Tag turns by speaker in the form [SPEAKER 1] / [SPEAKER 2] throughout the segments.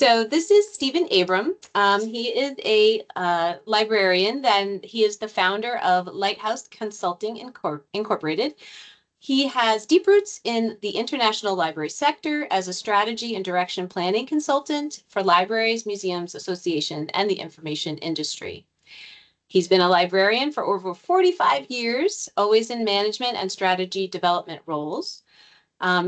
[SPEAKER 1] So this is Stephen Abram. He is a librarian, and he is the founder of Lighthouse Consulting Incorporated. He has deep roots in the international library sector as a strategy and direction planning consultant for libraries, museums, association, and the information industry. He's been a librarian for over 45 years, always in management and strategy development roles.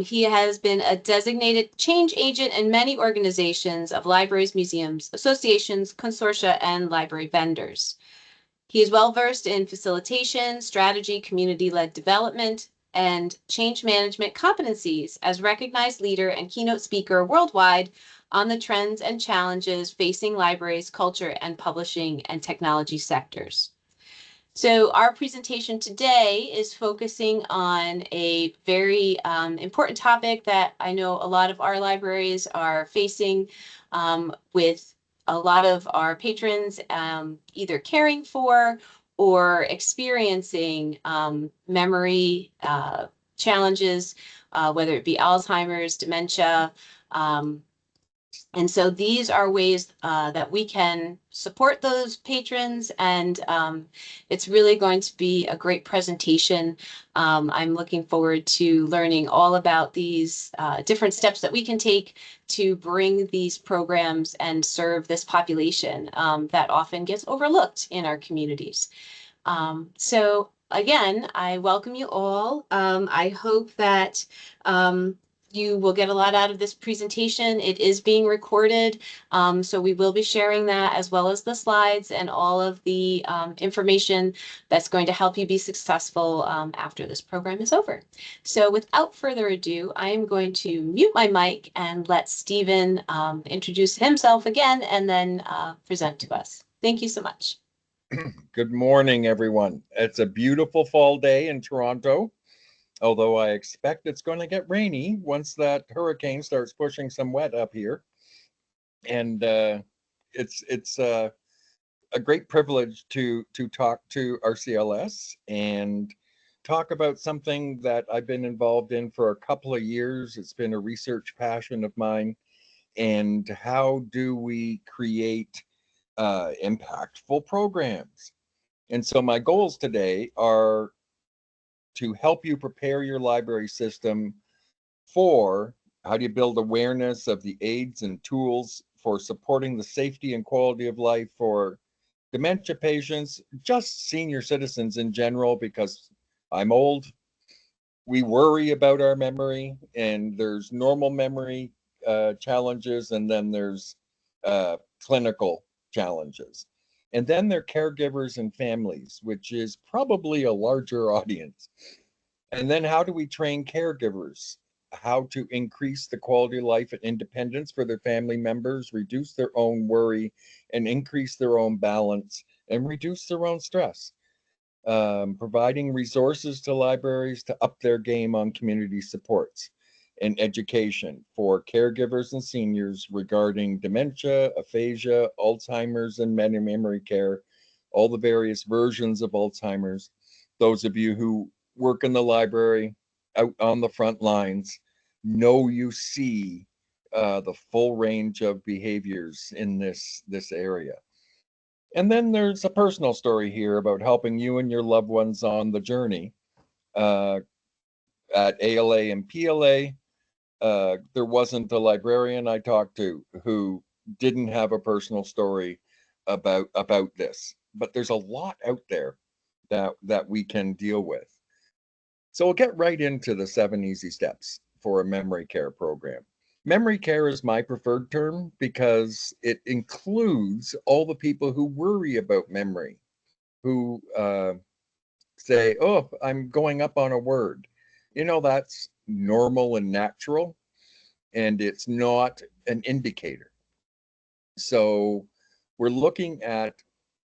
[SPEAKER 1] He has been a designated change agent in many organizations of libraries, museums, associations, consortia, and library vendors. He is well versed in facilitation, strategy, community-led development, and change management competencies as recognized leader and keynote speaker worldwide on the trends and challenges facing libraries, culture, and publishing and technology sectors. So our presentation today is focusing on a very important topic that I know a lot of our libraries are facing with a lot of our patrons either caring for or experiencing memory challenges, whether it be Alzheimer's, dementia, and so these are ways that we can support those patrons, and it's really going to be a great presentation. I'm looking forward to learning all about these different steps that we can take to bring these programs and serve this population that often gets overlooked in our communities. So again, I welcome you all. I hope that you will get a lot out of this presentation. It is being recorded, so we will be sharing that as well as the slides and all of the information that's going to help you be successful after this program is over. So without further ado, I am going to mute my mic and let Stephen introduce himself again and then present to us. Thank you so much.
[SPEAKER 2] Good morning, everyone. It's a beautiful fall day in Toronto, although I expect it's going to get rainy once that hurricane starts pushing some wet up here. And it's a great privilege to talk to RCLS and talk about something that I've been involved in for a couple of years. It's been a research passion of mine. And how do we create impactful programs? And so my goals today are to help you prepare your library system for how do you build awareness of the aids and tools for supporting the safety and quality of life for dementia patients, just senior citizens in general, because I'm old. We worry about our memory, and there's normal memory challenges, and then there's clinical challenges. And then there are caregivers and families, which is probably a larger audience. And then how do we train caregivers? How to increase the quality of life and independence for their family members, reduce their own worry, and increase their own balance, and reduce their own stress. Providing resources to libraries to up their game on community supports and education for caregivers and seniors regarding dementia, aphasia, Alzheimer's, and memory care, all the various versions of Alzheimer's. Those of you who work in the library, out on the front lines, know you see the full range of behaviors in this area. And then there's a personal story here about helping you and your loved ones on the journey. At ALA and PLA, there wasn't a librarian I talked to who didn't have a personal story about this. But there's a lot out there that we can deal with. So we'll get right into the 7 easy steps for a memory care program. Memory care is my preferred term because it includes all the people who worry about memory, who say, oh, I'm going up on a word. You know, that's normal and natural, and it's not an indicator. So we're looking at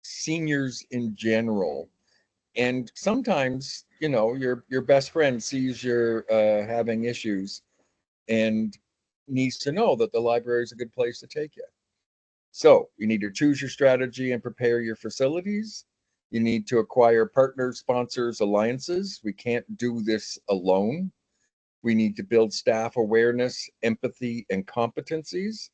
[SPEAKER 2] seniors in general. And sometimes, you know, your best friend sees you're having issues and needs to know that the library is a good place to take you. So you need to choose your strategy and prepare your facilities. You need to acquire partners, sponsors, alliances. We can't do this alone. We need to build staff awareness, empathy, and competencies.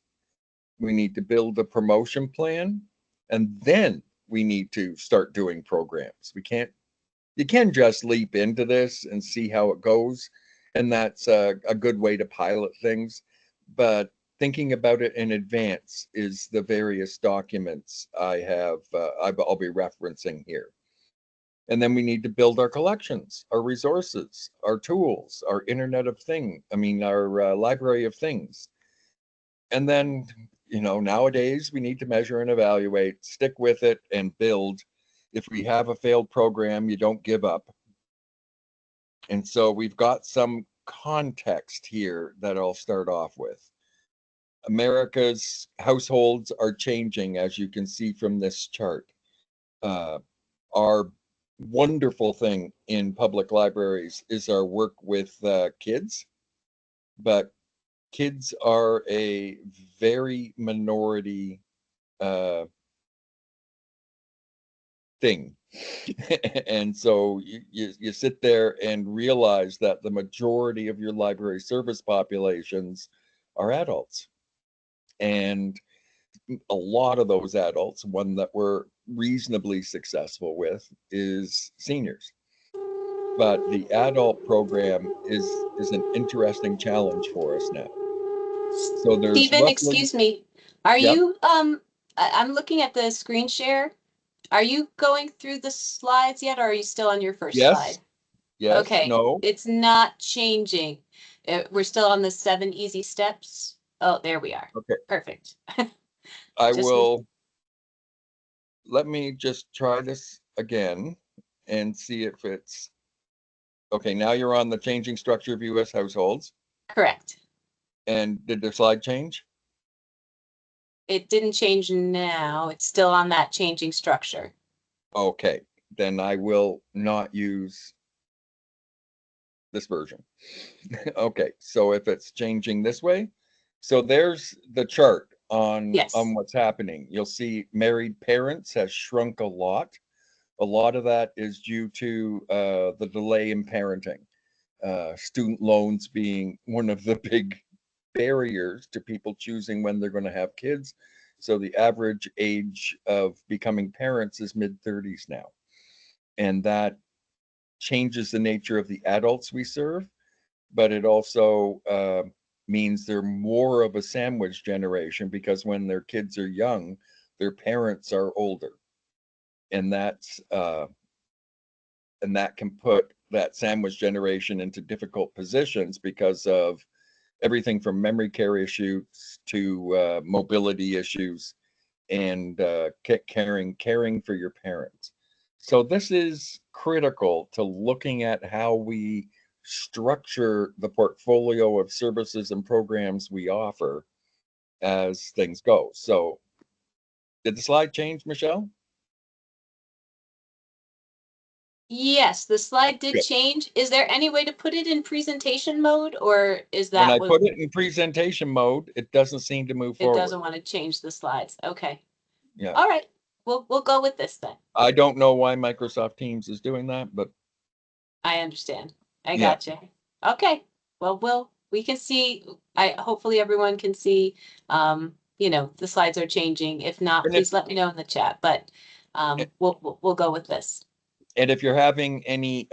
[SPEAKER 2] We need to build a promotion plan, and then we need to start doing programs. You can just leap into this and see how it goes, and that's a good way to pilot things. But thinking about it in advance is the various documents I'll be referencing here. And then we need to build our collections, our resources, our tools, our Internet of Things, our library of things. And then, nowadays we need to measure and evaluate, stick with it, and build. If we have a failed program, you don't give up. And so we've got some context here that I'll start off with. America's households are changing, as you can see from this chart. Our wonderful thing in public libraries is our work with kids, but kids are a very minority thing. And so you sit there and realize that the majority of your library service populations are adults. And a lot of those adults, one that we're reasonably successful with is seniors. But the adult program is an interesting challenge for us now. So there's
[SPEAKER 1] Stephen,
[SPEAKER 2] roughly,
[SPEAKER 1] excuse me. Are
[SPEAKER 2] yep,
[SPEAKER 1] you, I'm looking at the screen share. Are you going through the slides yet, or are you still on your first
[SPEAKER 2] yes,
[SPEAKER 1] slide?
[SPEAKER 2] yes,
[SPEAKER 1] Okay,
[SPEAKER 2] no,
[SPEAKER 1] it's not changing. We're still on the 7 easy steps. Oh, there we are.
[SPEAKER 2] okay.
[SPEAKER 1] Perfect.
[SPEAKER 2] I
[SPEAKER 1] Just,
[SPEAKER 2] will, let me just try this again and see if it's, okay, now you're on the changing structure of US households.
[SPEAKER 1] correct.
[SPEAKER 2] And did the slide change?
[SPEAKER 1] It didn't change now. It's still on that changing structure.
[SPEAKER 2] Okay, then I will not use this version. Okay, so if it's changing this way, so there's the chart on
[SPEAKER 1] Yes.
[SPEAKER 2] what's happening. You'll see married parents has shrunk a lot. A lot of that is due to the delay in parenting. Student loans being one of the big barriers to people choosing when they're going to have kids. So the average age of becoming parents is mid-30s now. And that changes the nature of the adults we serve, but it also means they're more of a sandwich generation because when their kids are young, their parents are older. And that can put that sandwich generation into difficult positions because of everything from memory care issues to mobility issues and caring for your parents. So this is critical to looking at how we structure the portfolio of services and programs we offer as things go. So did the slide change, Michelle?
[SPEAKER 1] Yes, the slide did
[SPEAKER 2] Good.
[SPEAKER 1] change. Is there any way to put it in presentation mode, or is
[SPEAKER 2] When
[SPEAKER 1] that
[SPEAKER 2] I
[SPEAKER 1] what
[SPEAKER 2] put it in presentation mode, it doesn't seem to move
[SPEAKER 1] it
[SPEAKER 2] forward.
[SPEAKER 1] doesn't want to change the slides? Okay.
[SPEAKER 2] Yeah.
[SPEAKER 1] All right. We'll go with this then.
[SPEAKER 2] I don't know why Microsoft Teams is doing that, but
[SPEAKER 1] I understand. I
[SPEAKER 2] yeah.
[SPEAKER 1] gotcha. Okay. Well, we can see, hopefully everyone can see, the slides are changing. If not,
[SPEAKER 2] And if
[SPEAKER 1] please let me know in the chat, but we'll go with this.
[SPEAKER 2] and if you're having any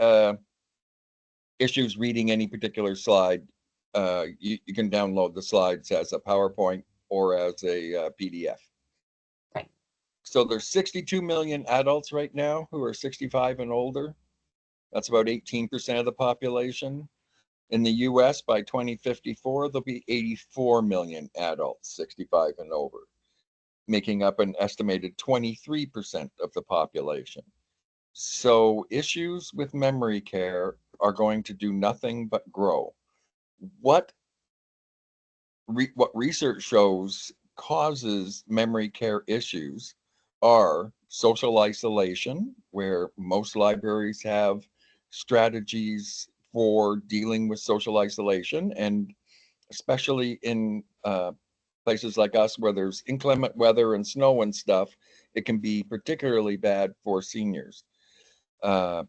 [SPEAKER 2] issues reading any particular slide, you can download the slides as a PowerPoint or as a PDF.
[SPEAKER 1] Right.
[SPEAKER 2] So there's 62 million adults right now who are 65 and older. That's about 18% of the population. In the US, by 2054, there'll be 84 million adults 65 and over, making up an estimated 23% of the population. So issues with memory care are going to do nothing but grow. What research shows causes memory care issues are social isolation, where most libraries have strategies for dealing with social isolation, and especially in places like us where there's inclement weather and snow and stuff, it can be particularly bad for seniors. Uh,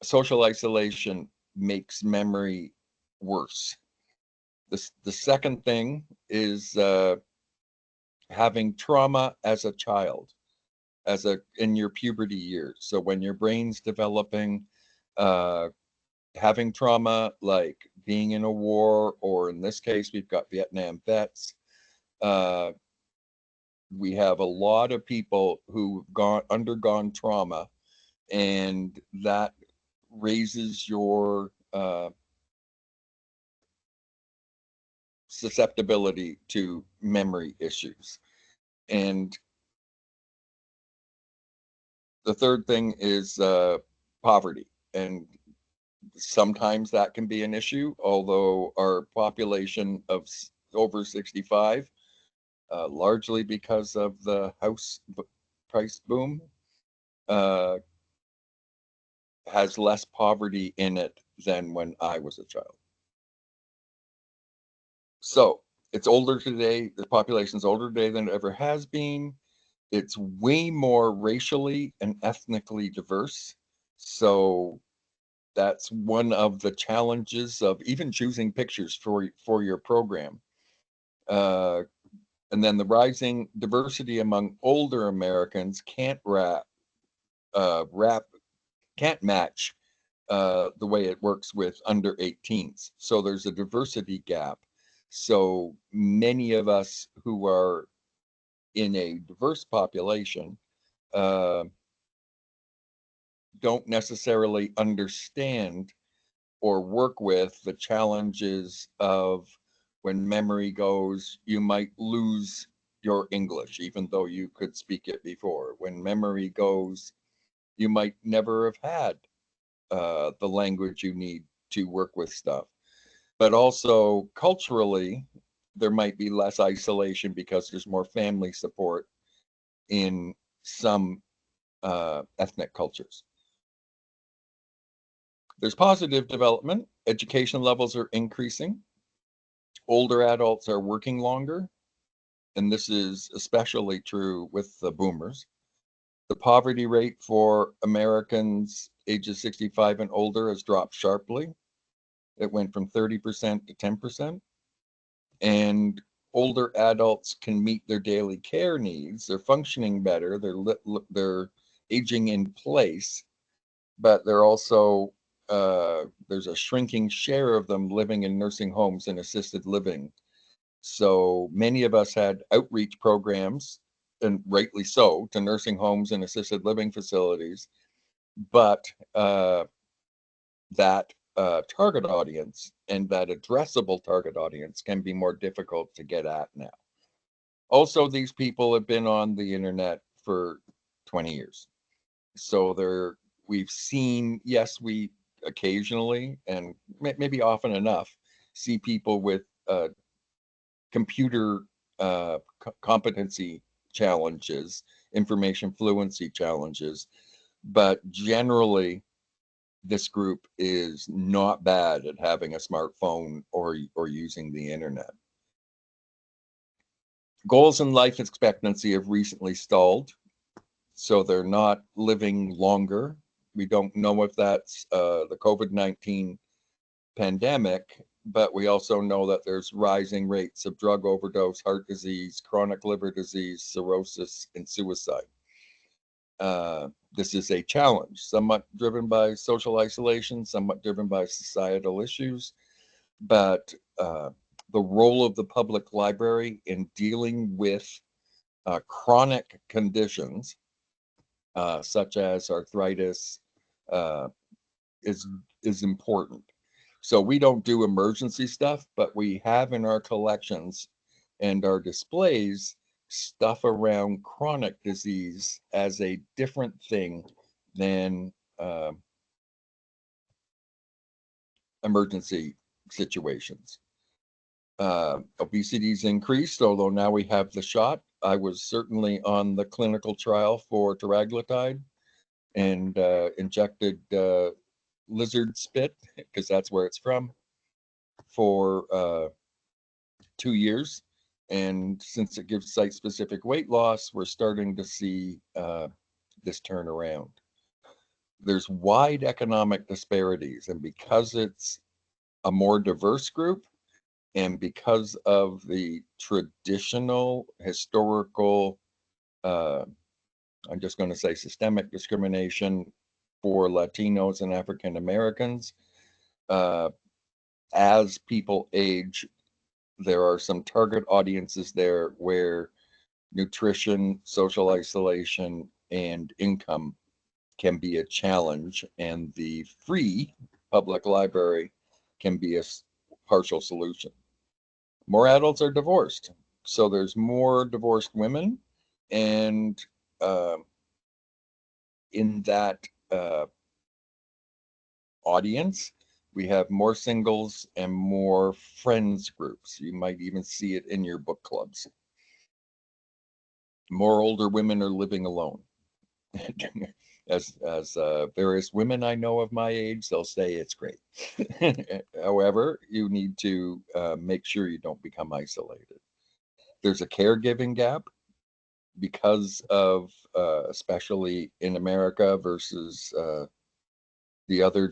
[SPEAKER 2] Social isolation makes memory worse. The second thing is having trauma as a child, in your puberty years. So when your brain's developing, uh, having trauma like being in a war, or in this case, we've got Vietnam vets. Uh, we have a lot of people who've undergone trauma, and that raises your susceptibility to memory issues. And the third thing is poverty. And sometimes that can be an issue, although our population of over 65, largely because of the house price boom, uh, has less poverty in it than when I was a child. So it's older today. The population's older today than it ever has been. It's way more racially and ethnically diverse. So that's one of the challenges of even choosing pictures for your program. Uh, and then the rising diversity among older Americans wrap can't match the way it works with under 18s. So there's a diversity gap. So many of us who are in a diverse population uh, don't necessarily understand or work with the challenges of when memory goes, you might lose your English, even though you could speak it before. When memory goes, you might never have had the language you need to work with stuff. But also culturally, there might be less isolation because there's more family support in some ethnic cultures. There's positive development. Education levels are increasing. Older adults are working longer, and this is especially true with the boomers. The poverty rate for Americans ages 65 and older has dropped sharply. It went from 30% to 10%. And older adults can meet their daily care needs. They're functioning better. They're aging in place, but they're also there's a shrinking share of them living in nursing homes and assisted living. So many of us had outreach programs, and rightly so, to nursing homes and assisted living facilities, but that target audience and that addressable target audience can be more difficult to get at now. Also, these people have been on the internet for 20 years. So we've seen, yes, we occasionally and maybe often enough see people with computer competency challenges, information fluency challenges, but generally this group is not bad at having a smartphone or using the internet. Goals in life expectancy have recently stalled, so they're not living longer. We don't know if that's the COVID-19 pandemic, but we also know that there's rising rates of drug overdose, heart disease, chronic liver disease, cirrhosis, and suicide. This is a challenge, somewhat driven by social isolation, somewhat driven by societal issues, but the role of the public library in dealing with chronic conditions such as arthritis uh, is is important. So we don't do emergency stuff, but we have in our collections and our displays stuff around chronic disease as a different thing than emergency situations. Obesity's increased, although now we have the shot. I was certainly on the clinical trial for tiraglutide and injected lizard spit, because that's where it's from, for 2 years. And since it gives site-specific weight loss, we're starting to see this turnaround. There's wide economic disparities, and because it's a more diverse group, And because of the traditional historical, I'm just going to say systemic discrimination for Latinos and African Americans, as people age, there are some target audiences there where nutrition, social isolation, and income can be a challenge, and the free public library can be a partial solution. More adults are divorced, so there's more divorced women, and uh, in that audience, we have more singles and more friends groups. You might even see it in your book clubs. More older women are living alone. as various women I know of my age, they'll say it's great. However, you need to make sure you don't become isolated. There's a caregiving gap because of, especially in America versus the other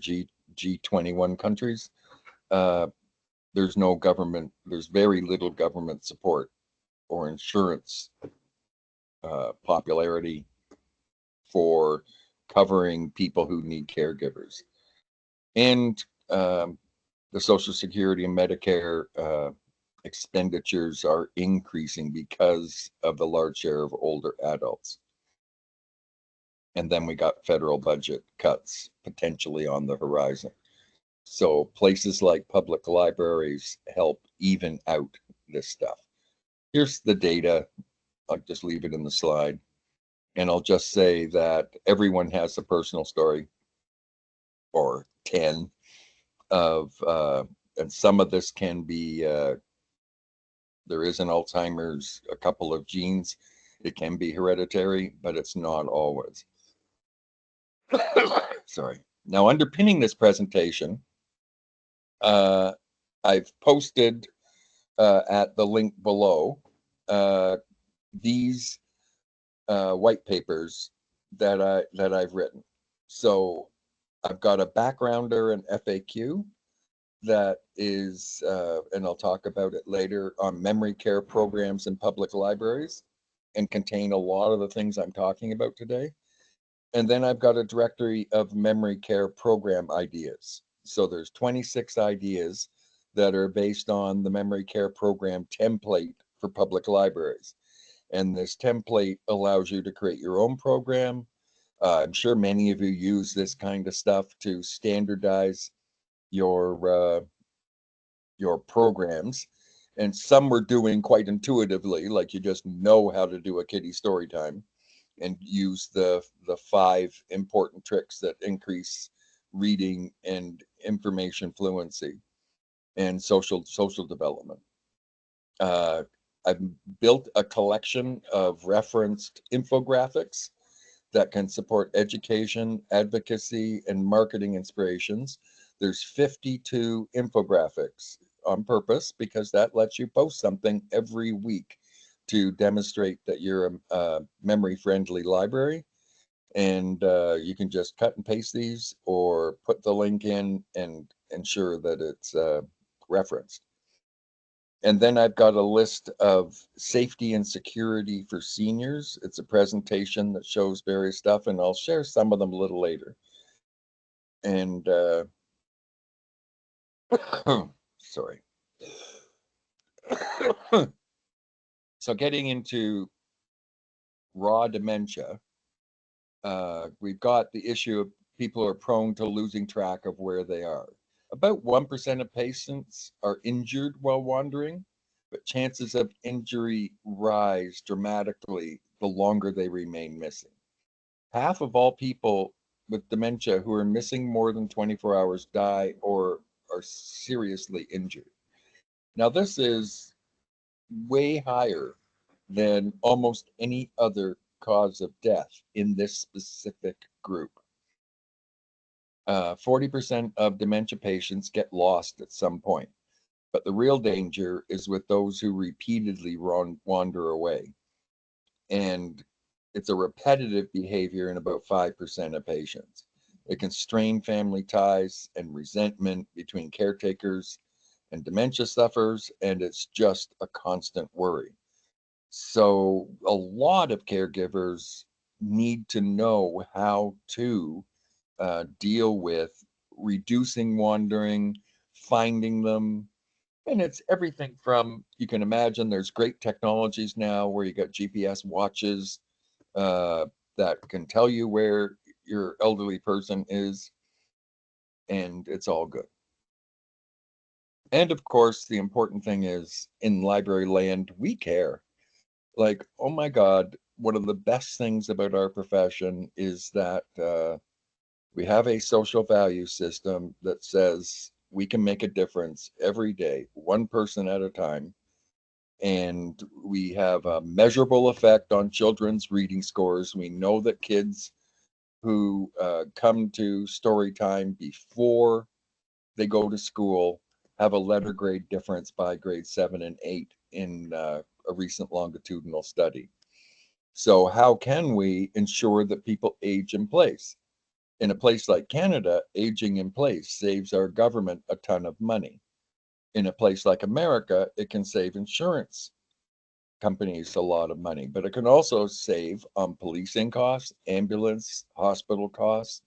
[SPEAKER 2] G21 countries. Uh, there's no government, there's very little government support or insurance popularity for covering people who need caregivers. And the Social Security and Medicare expenditures are increasing because of the large share of older adults. And then we got federal budget cuts potentially on the horizon. So places like public libraries help even out this stuff. Here's the data. I'll just leave it in the slide. And I'll just say that everyone has a personal story or 10 of, and some of this can be, there is an Alzheimer's, a couple of genes. It can be hereditary, but it's not always. Sorry. Now, underpinning this presentation, I've posted at the link below these white papers that I've written. So I've got a backgrounder and FAQ that is, and I'll talk about it later, on memory care programs in public libraries, and contain a lot of the things I'm talking about today. And then I've got a directory of memory care program ideas. So there's 26 ideas that are based on the memory care program template for public libraries. And this template allows you to create your own program. I'm sure many of you use this kind of stuff to standardize your programs, and some we're doing quite intuitively, like you just know how to do a kiddie story time and use the 5 important tricks that increase reading and information fluency and social development. I've built a collection of referenced infographics that can support education, advocacy, and marketing inspirations. There's 52 infographics on purpose because that lets you post something every week to demonstrate that you're a memory-friendly library. And you can just cut and paste these or put the link in and ensure that it's referenced. And then I've got a list of safety and security for seniors. It's a presentation that shows various stuff, and I'll share some of them a little later. And sorry. So getting into raw dementia, we've got the issue of people are prone to losing track of where they are. About 1% of patients are injured while wandering, but chances of injury rise dramatically the longer they remain missing. Half of all people with dementia who are missing more than 24 hours die or are seriously injured. Now, this is way higher than almost any other cause of death in this specific group. 40% of dementia patients get lost at some point, but the real danger is with those who repeatedly wander away. And it's a repetitive behavior in about 5% of patients. It can strain family ties and resentment between caretakers and dementia suffers, and it's just a constant worry. So a lot of caregivers need to know how to deal with reducing wandering, finding them. And it's everything from, you can imagine, there's great technologies now where you got GPS watches uh, that can tell you where your elderly person is, and it's all good. And of course, the important thing is in library land, we care. Like, oh my God, one of the best things about our profession is that we have a social value system that says we can make a difference every day, one person at a time. And we have a measurable effect on children's reading scores. We know that kids who come to story time before they go to school have a letter grade difference by grade 7 and 8 in a recent longitudinal study. So, how can we ensure that people age in place? In a place like Canada, aging in place saves our government a ton of money. In a place like America, it can save insurance companies a lot of money, but it can also save on policing costs, ambulance, hospital costs.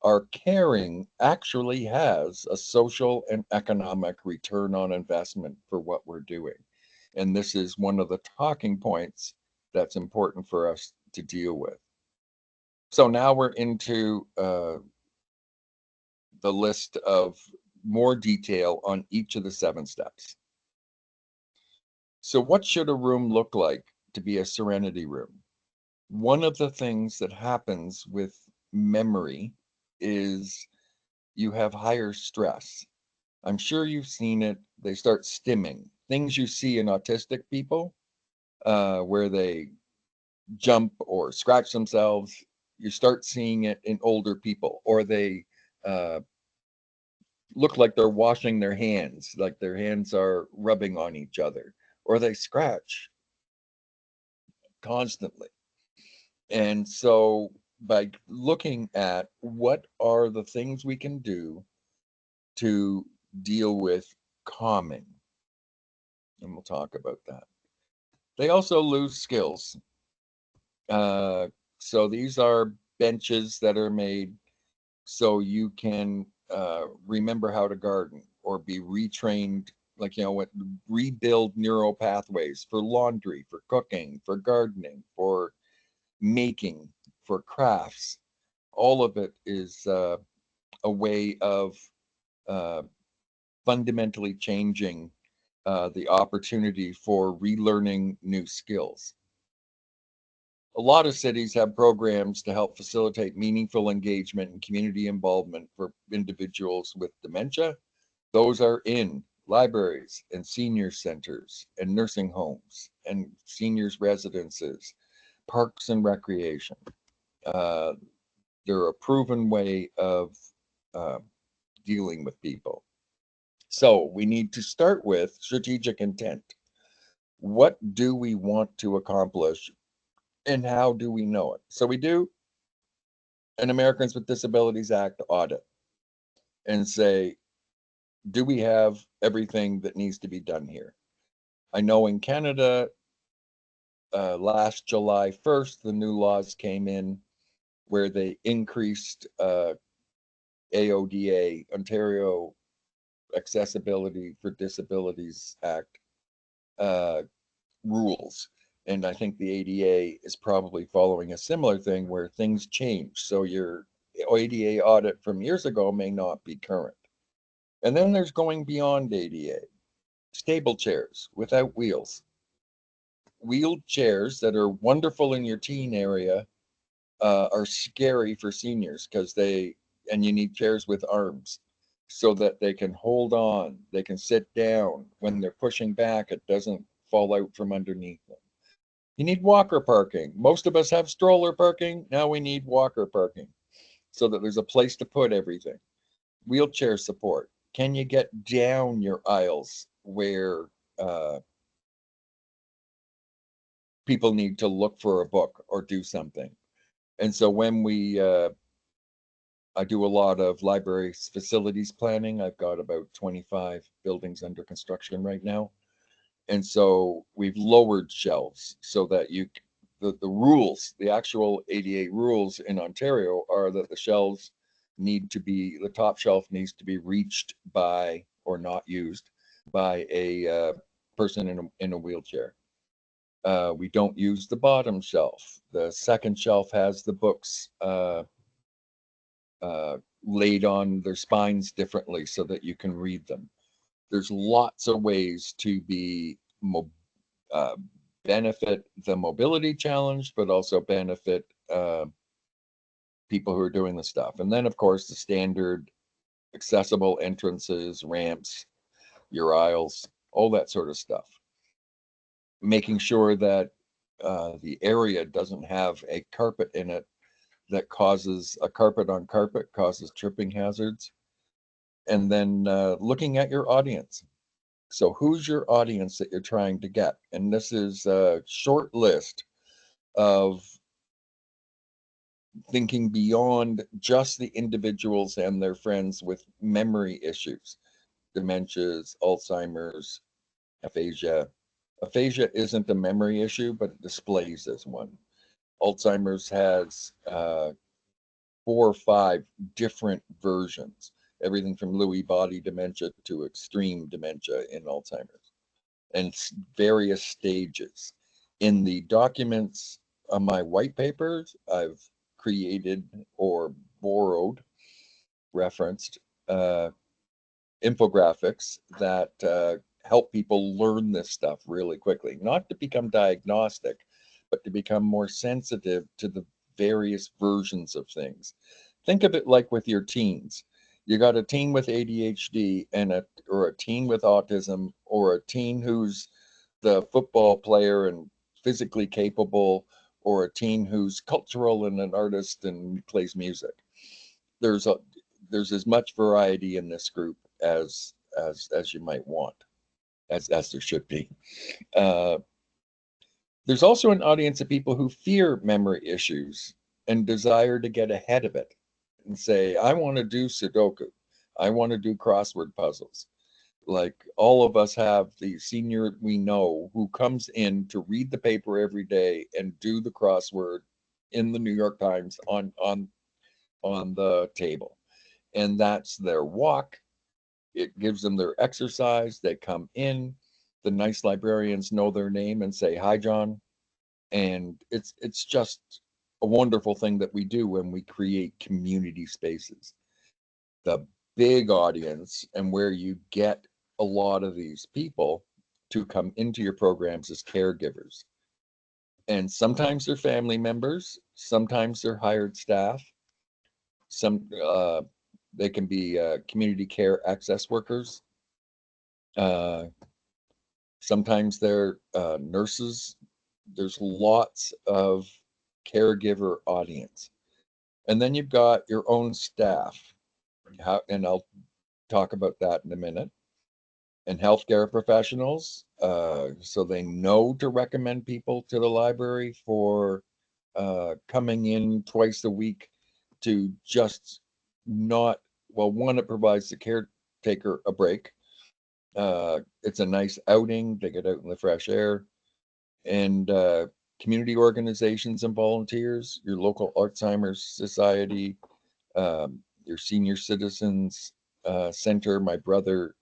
[SPEAKER 2] Our caring actually has a social and economic return on investment for what we're doing. And this is one of the talking points that's important for us to deal with. So now we're into the list of more detail on each of the 7 steps. So, what should a room look like to be a serenity room? One of the things that happens with memory is you have higher stress. I'm sure you've seen it. They start stimming. Things you see in autistic people, where they jump or scratch themselves, you start seeing it in older people, or they uh, look like they're washing their hands, like their hands are rubbing on each other, or they scratch constantly. And so, by looking at what are the things we can do to deal with calming, and we'll talk about that. They also lose skills. Uh, so, these are benches that are made so you can remember how to garden or be retrained, like, what, rebuild neural pathways for laundry, for cooking, for gardening, for making, for crafts. All of it is a way of uh, fundamentally changing the opportunity for relearning new skills. A lot of cities have programs to help facilitate meaningful engagement and community involvement for individuals with dementia. Those are in libraries and senior centers and nursing homes and seniors residences, parks and recreation. Uh, they're a proven way of uh, dealing with people. So we need to start with strategic intent. What do we want to accomplish and how do we know it? So we do an Americans with Disabilities Act audit and say, do we have everything that needs to be done here? I know in Canada, last July 1st, the new laws came in where they increased AODA, Ontario Accessibility for Disabilities Act uh, rules. And I think the ADA is probably following a similar thing where things change. So your ADA audit from years ago may not be current. And then there's going beyond ADA, stable chairs without wheels. Wheeled chairs that are wonderful in your teen area are scary for seniors because and you need chairs with arms so that they can hold on, they can sit down. When they're pushing back, it doesn't fall out from underneath them. You need walker parking. Most of us have stroller parking. Now we need walker parking so that there's a place to put everything. Wheelchair support. Can you get down your aisles where uh, people need to look for a book or do something? And so when we I do a lot of library facilities planning. I've got about 25 buildings under construction right now. And so we've lowered shelves so that the rules, the actual ADA rules in Ontario are that the top shelf needs to be reached by, or not used by, a person in a wheelchair. We don't use the bottom shelf. The second shelf has the books laid on their spines differently so that you can read them. There's lots of ways to uh, benefit the mobility challenge, but also benefit people who are doing the stuff. And then, of course, the standard accessible entrances, ramps, your aisles, all that sort of stuff. Making sure that the area doesn't have a carpet in it that causes a carpet on carpet causes tripping hazards. And then looking at your audience. So who's your audience that you're trying to get? And this is a short list of thinking beyond just the individuals and their friends with memory issues, dementias, Alzheimer's, aphasia. Aphasia isn't a memory issue, but it displays as one. Alzheimer's has 4 or 5 different versions, everything from Lewy body dementia to extreme dementia in Alzheimer's, and various stages. In the documents on my white papers, I've created or borrowed, referenced infographics that help people learn this stuff really quickly, not to become diagnostic, but to become more sensitive to the various versions of things. Think of it like with your teens. You got a teen with ADHD or a teen with autism, or a teen who's the football player and physically capable, or a teen who's cultural and an artist and plays music. There's a there's as much variety in this group as you might want, as there should be. Uh, there's also an audience of people who fear memory issues and desire to get ahead of it and say, I want to do Sudoku. I want to do crossword puzzles. Like all of us have the senior we know who comes in to read the paper every day and do the crossword in the New York Times on the table. And that's their walk. It gives them their exercise. They come in. The nice librarians know their name and say, hi, John. And it's just a wonderful thing that we do when we create community spaces. The big audience and where you get a lot of these people to come into your programs is caregivers. And sometimes they're family members, sometimes they're hired staff, some they can be community care access workers. Sometimes they're nurses. There's lots of caregiver audience. And then you've got your own staff. And I'll talk about that in a minute. And healthcare professionals, so they know to recommend people to the library for coming in twice a week to just not, well, one, it provides the caretaker a break. It's a nice outing. They get out in the fresh air. And community organizations and volunteers, your local Alzheimer's Society, your senior citizens center. My brother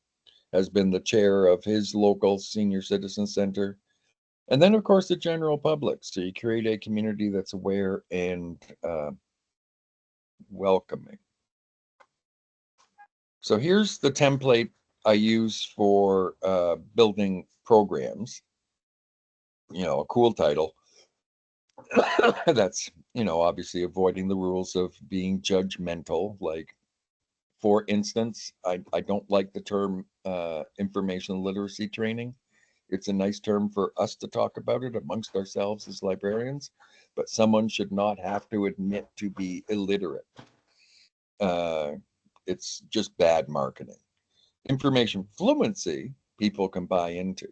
[SPEAKER 2] has been the chair of his local senior citizen center. And then, of course, the general public. So you create a community that's aware and welcoming. So here's the template I use for building programs. A cool title. That's, obviously avoiding the rules of being judgmental. Like, for instance, I don't like the term information literacy training. It's a nice term for us to talk about it amongst ourselves as librarians, but someone should not have to admit to be illiterate. It's just bad marketing. Information fluency, people can buy into,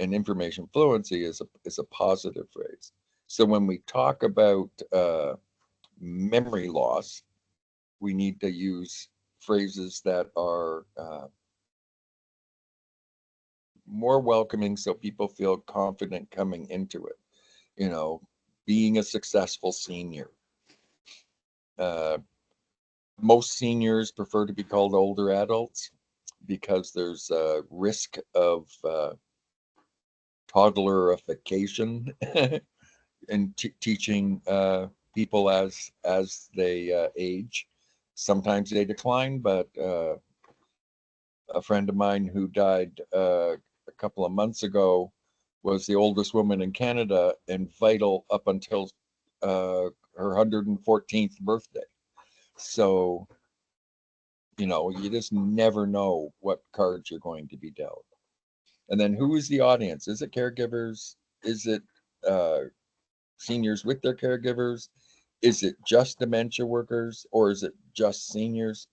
[SPEAKER 2] and information fluency is a positive phrase. So when we talk about memory loss, We need to use phrases that are more welcoming so people feel confident coming into it. You know, being a successful senior. Uh, Most seniors prefer to be called older adults because there's a risk of toddlerification in teaching people as they age. Sometimes they decline, but a friend of mine who died a couple of months ago was the oldest woman in Canada and vital up until her 114th birthday. So, you know, you just never know what cards you're going to be dealt. And then who is the audience? Is it caregivers? Is it seniors with their caregivers? Is it just dementia workers or is it just seniors?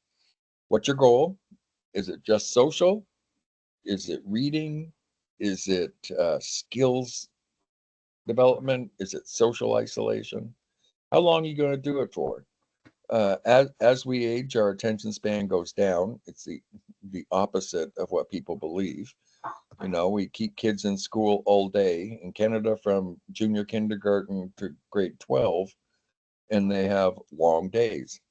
[SPEAKER 2] What's your goal? Is it just social? Is it reading? Is it skills development? Is it social isolation? How long are you going to do it for? As we age, our attention span goes down. It's the opposite of what people believe. You know, we keep kids in school all day in Canada from junior kindergarten to grade 12, and they have long days.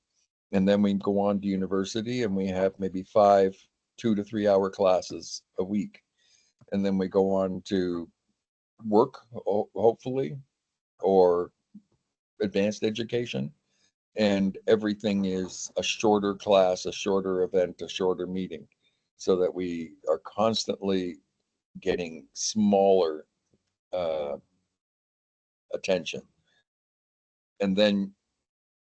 [SPEAKER 2] And then we go on to university and we have maybe 5 2 to 3 hour classes a week. And then we go on to work, hopefully, or advanced education. And everything is a shorter class, a shorter event, a shorter meeting, so that we are constantly getting smaller uh, attention. And then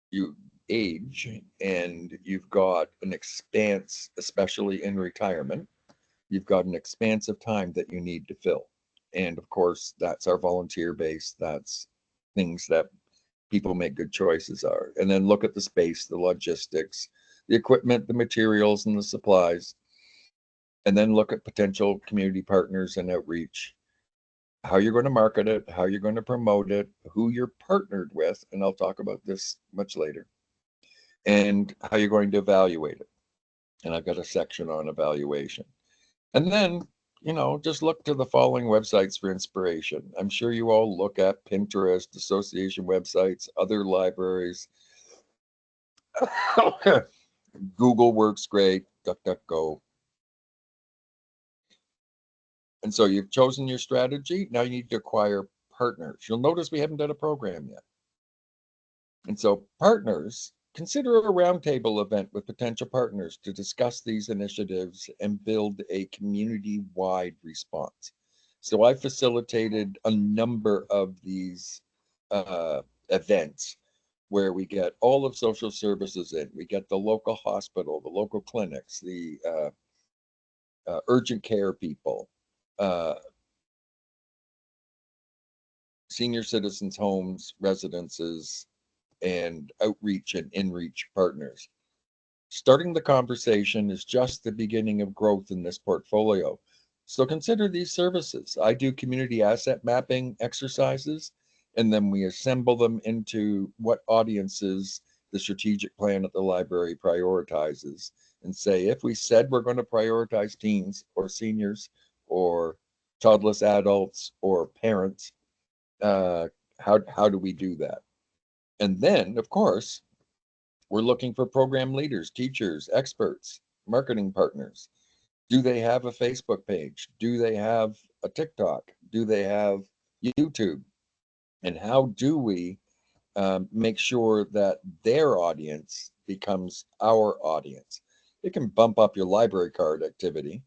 [SPEAKER 2] you age and you've got an expanse, especially in retirement, you've got an expanse of time that you need to fill. And of course, that's our volunteer base. That's things that people make good choices are. And then look at the space, the logistics, the equipment, the materials, and the supplies. And then look at potential community partners and outreach, how you're going to market it, how you're going to promote it, who you're partnered with. And I'll talk about this much later, and how you're going to evaluate it. And I've got a section on evaluation. And then, you know, just look to the following websites for inspiration. I'm sure you all look at Pinterest, association websites, other libraries. Google works great, DuckDuckGo. And so you've chosen your strategy. Now you need to acquire partners. You'll notice we haven't done a program yet. And so partners, consider a roundtable event with potential partners to discuss these initiatives and build a community-wide response. So I facilitated a number of these events where we get all of social services in. We get the local hospital, the local clinics, the urgent care people, uh, senior citizens' homes, residences, and outreach and in-reach partners. Starting the conversation is just the beginning of growth in this portfolio. So consider these services. I do community asset mapping exercises, and then we assemble them into what audiences the strategic plan at the library prioritizes, and say, if we said we're going to prioritize teens or seniors or childless adults or parents, uh, how do we do that? And then, of course, we're looking for program leaders, teachers, experts, marketing partners. Do they have a Facebook page? Do they have a TikTok? Do they have YouTube? And how do we make sure that their audience becomes our audience? It can bump up your library card activity.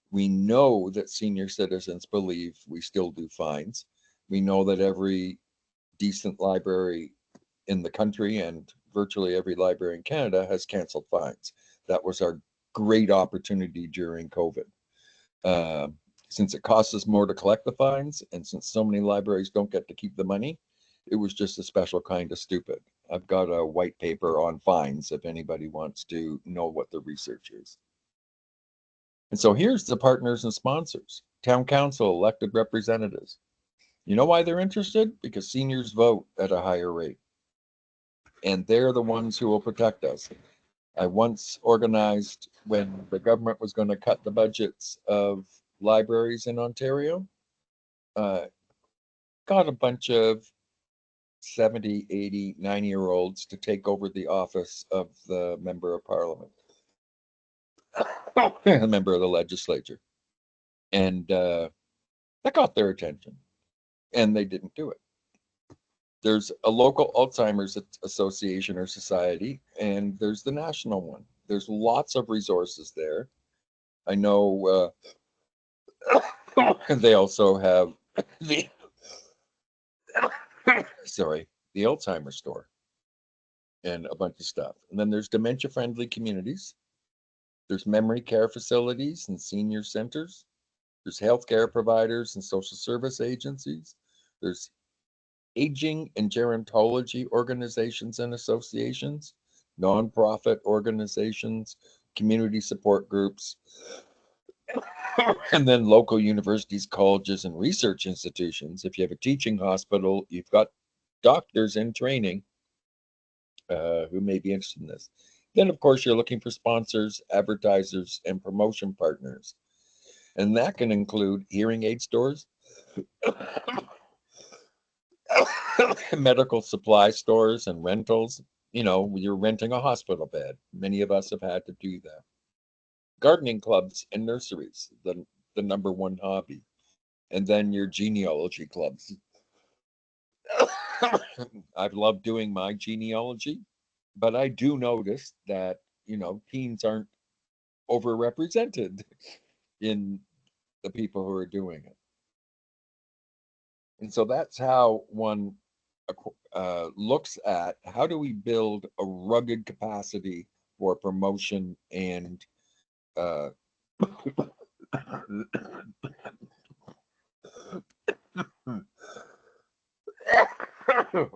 [SPEAKER 2] We know that senior citizens believe we still do fines. We know that every decent library in the country and virtually every library in Canada has canceled fines. That was our great opportunity during COVID. Uh, since it costs us more to collect the fines, and since so many libraries don't get to keep the money, it was just a special kind of stupid. I've got a white paper on fines if anybody wants to know what the research is. And so here's the partners and sponsors: town council, elected representatives. You know why they're interested? Because seniors vote at a higher rate. and they're the ones who will protect us. I once organized when the government was going to cut the budgets of libraries in Ontario, uh, got a bunch of 70, 80, 90-year-olds to take over the office of the member of parliament, a member of the legislature. And that got their attention, and they didn't do it. There's a local Alzheimer's association or society, and there's the national one. There's lots of resources there. I know they also have the sorry, the Alzheimer's store and a bunch of stuff. And then there's dementia friendly communities. There's memory care facilities and senior centers. There's healthcare providers and social service agencies. There's aging and gerontology organizations and associations, nonprofit organizations, community support groups, and then local universities, colleges, and research institutions. If you have a teaching hospital, you've got doctors in training who may be interested in this. Then, of course, you're looking for sponsors, advertisers, and promotion partners. And that can include hearing aid stores, medical supply stores, and rentals. You know, you're renting a hospital bed. Many of us have had to do that. Gardening clubs and nurseries, the number one hobby. And then your genealogy clubs. I've loved doing my genealogy, but I do notice that, you know, teens aren't overrepresented in the people who are doing it. And so that's how one looks at how do we build a rugged capacity for promotion and uh,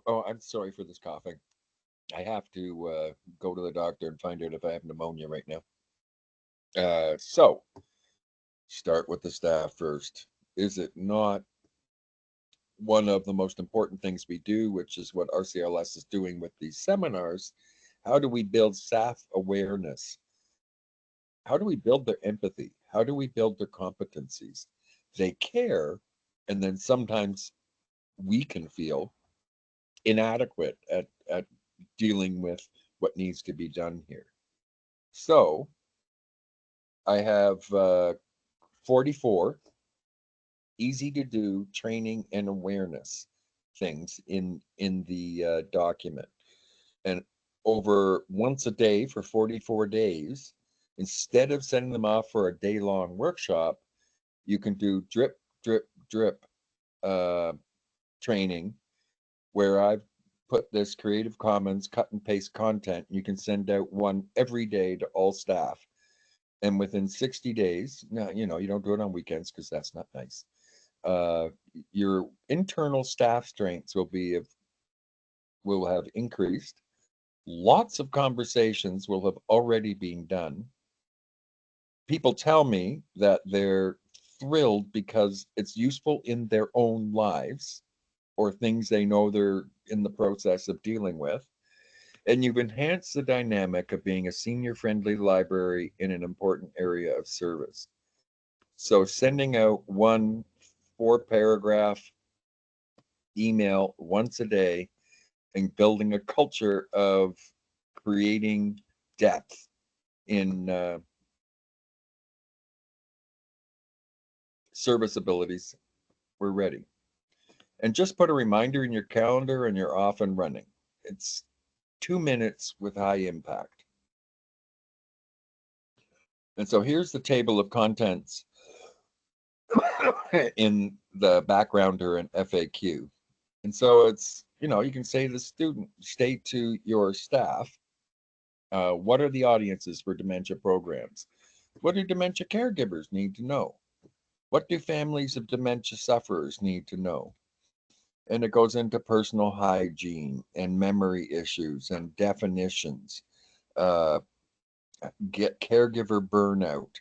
[SPEAKER 2] oh, I'm sorry for this coughing. I have to go to the doctor and find out if I have pneumonia right now. So start with the staff first. Is it not one of the most important things we do, which is what RCLS is doing with these seminars? How do we build staff awareness? How do we build their empathy? How do we build their competencies? They care, and then sometimes we can feel inadequate at dealing with what needs to be done here. So I have 44 easy to do training and awareness things in the document, and over once a day for 44 days, instead of sending them off for a day-long workshop, you can do drip drip uh, training where I've put this Creative Commons cut and paste content. You can send out one every day to all staff, and within 60 days, now you know you don't do it on weekends because that's not nice. Your internal staff strengths will have increased. Lots of conversations will have already been done. People tell me that they're thrilled because it's useful in their own lives or things they know they're in the process of dealing with. And you've enhanced the dynamic of being a senior friendly library in an important area of service. So sending out one 4-paragraph email once a day and building a culture of creating depth in service abilities, we're ready. And just put a reminder in your calendar and you're off and running. It's 2 minutes with high impact. And so here's the table of contents in the backgrounder and FAQ. And so it's, you know, you can say to the student, state to your staff, what are the audiences for dementia programs? What do dementia caregivers need to know? What do families of dementia sufferers need to know? And it goes into personal hygiene and memory issues and definitions, uh, get caregiver burnout,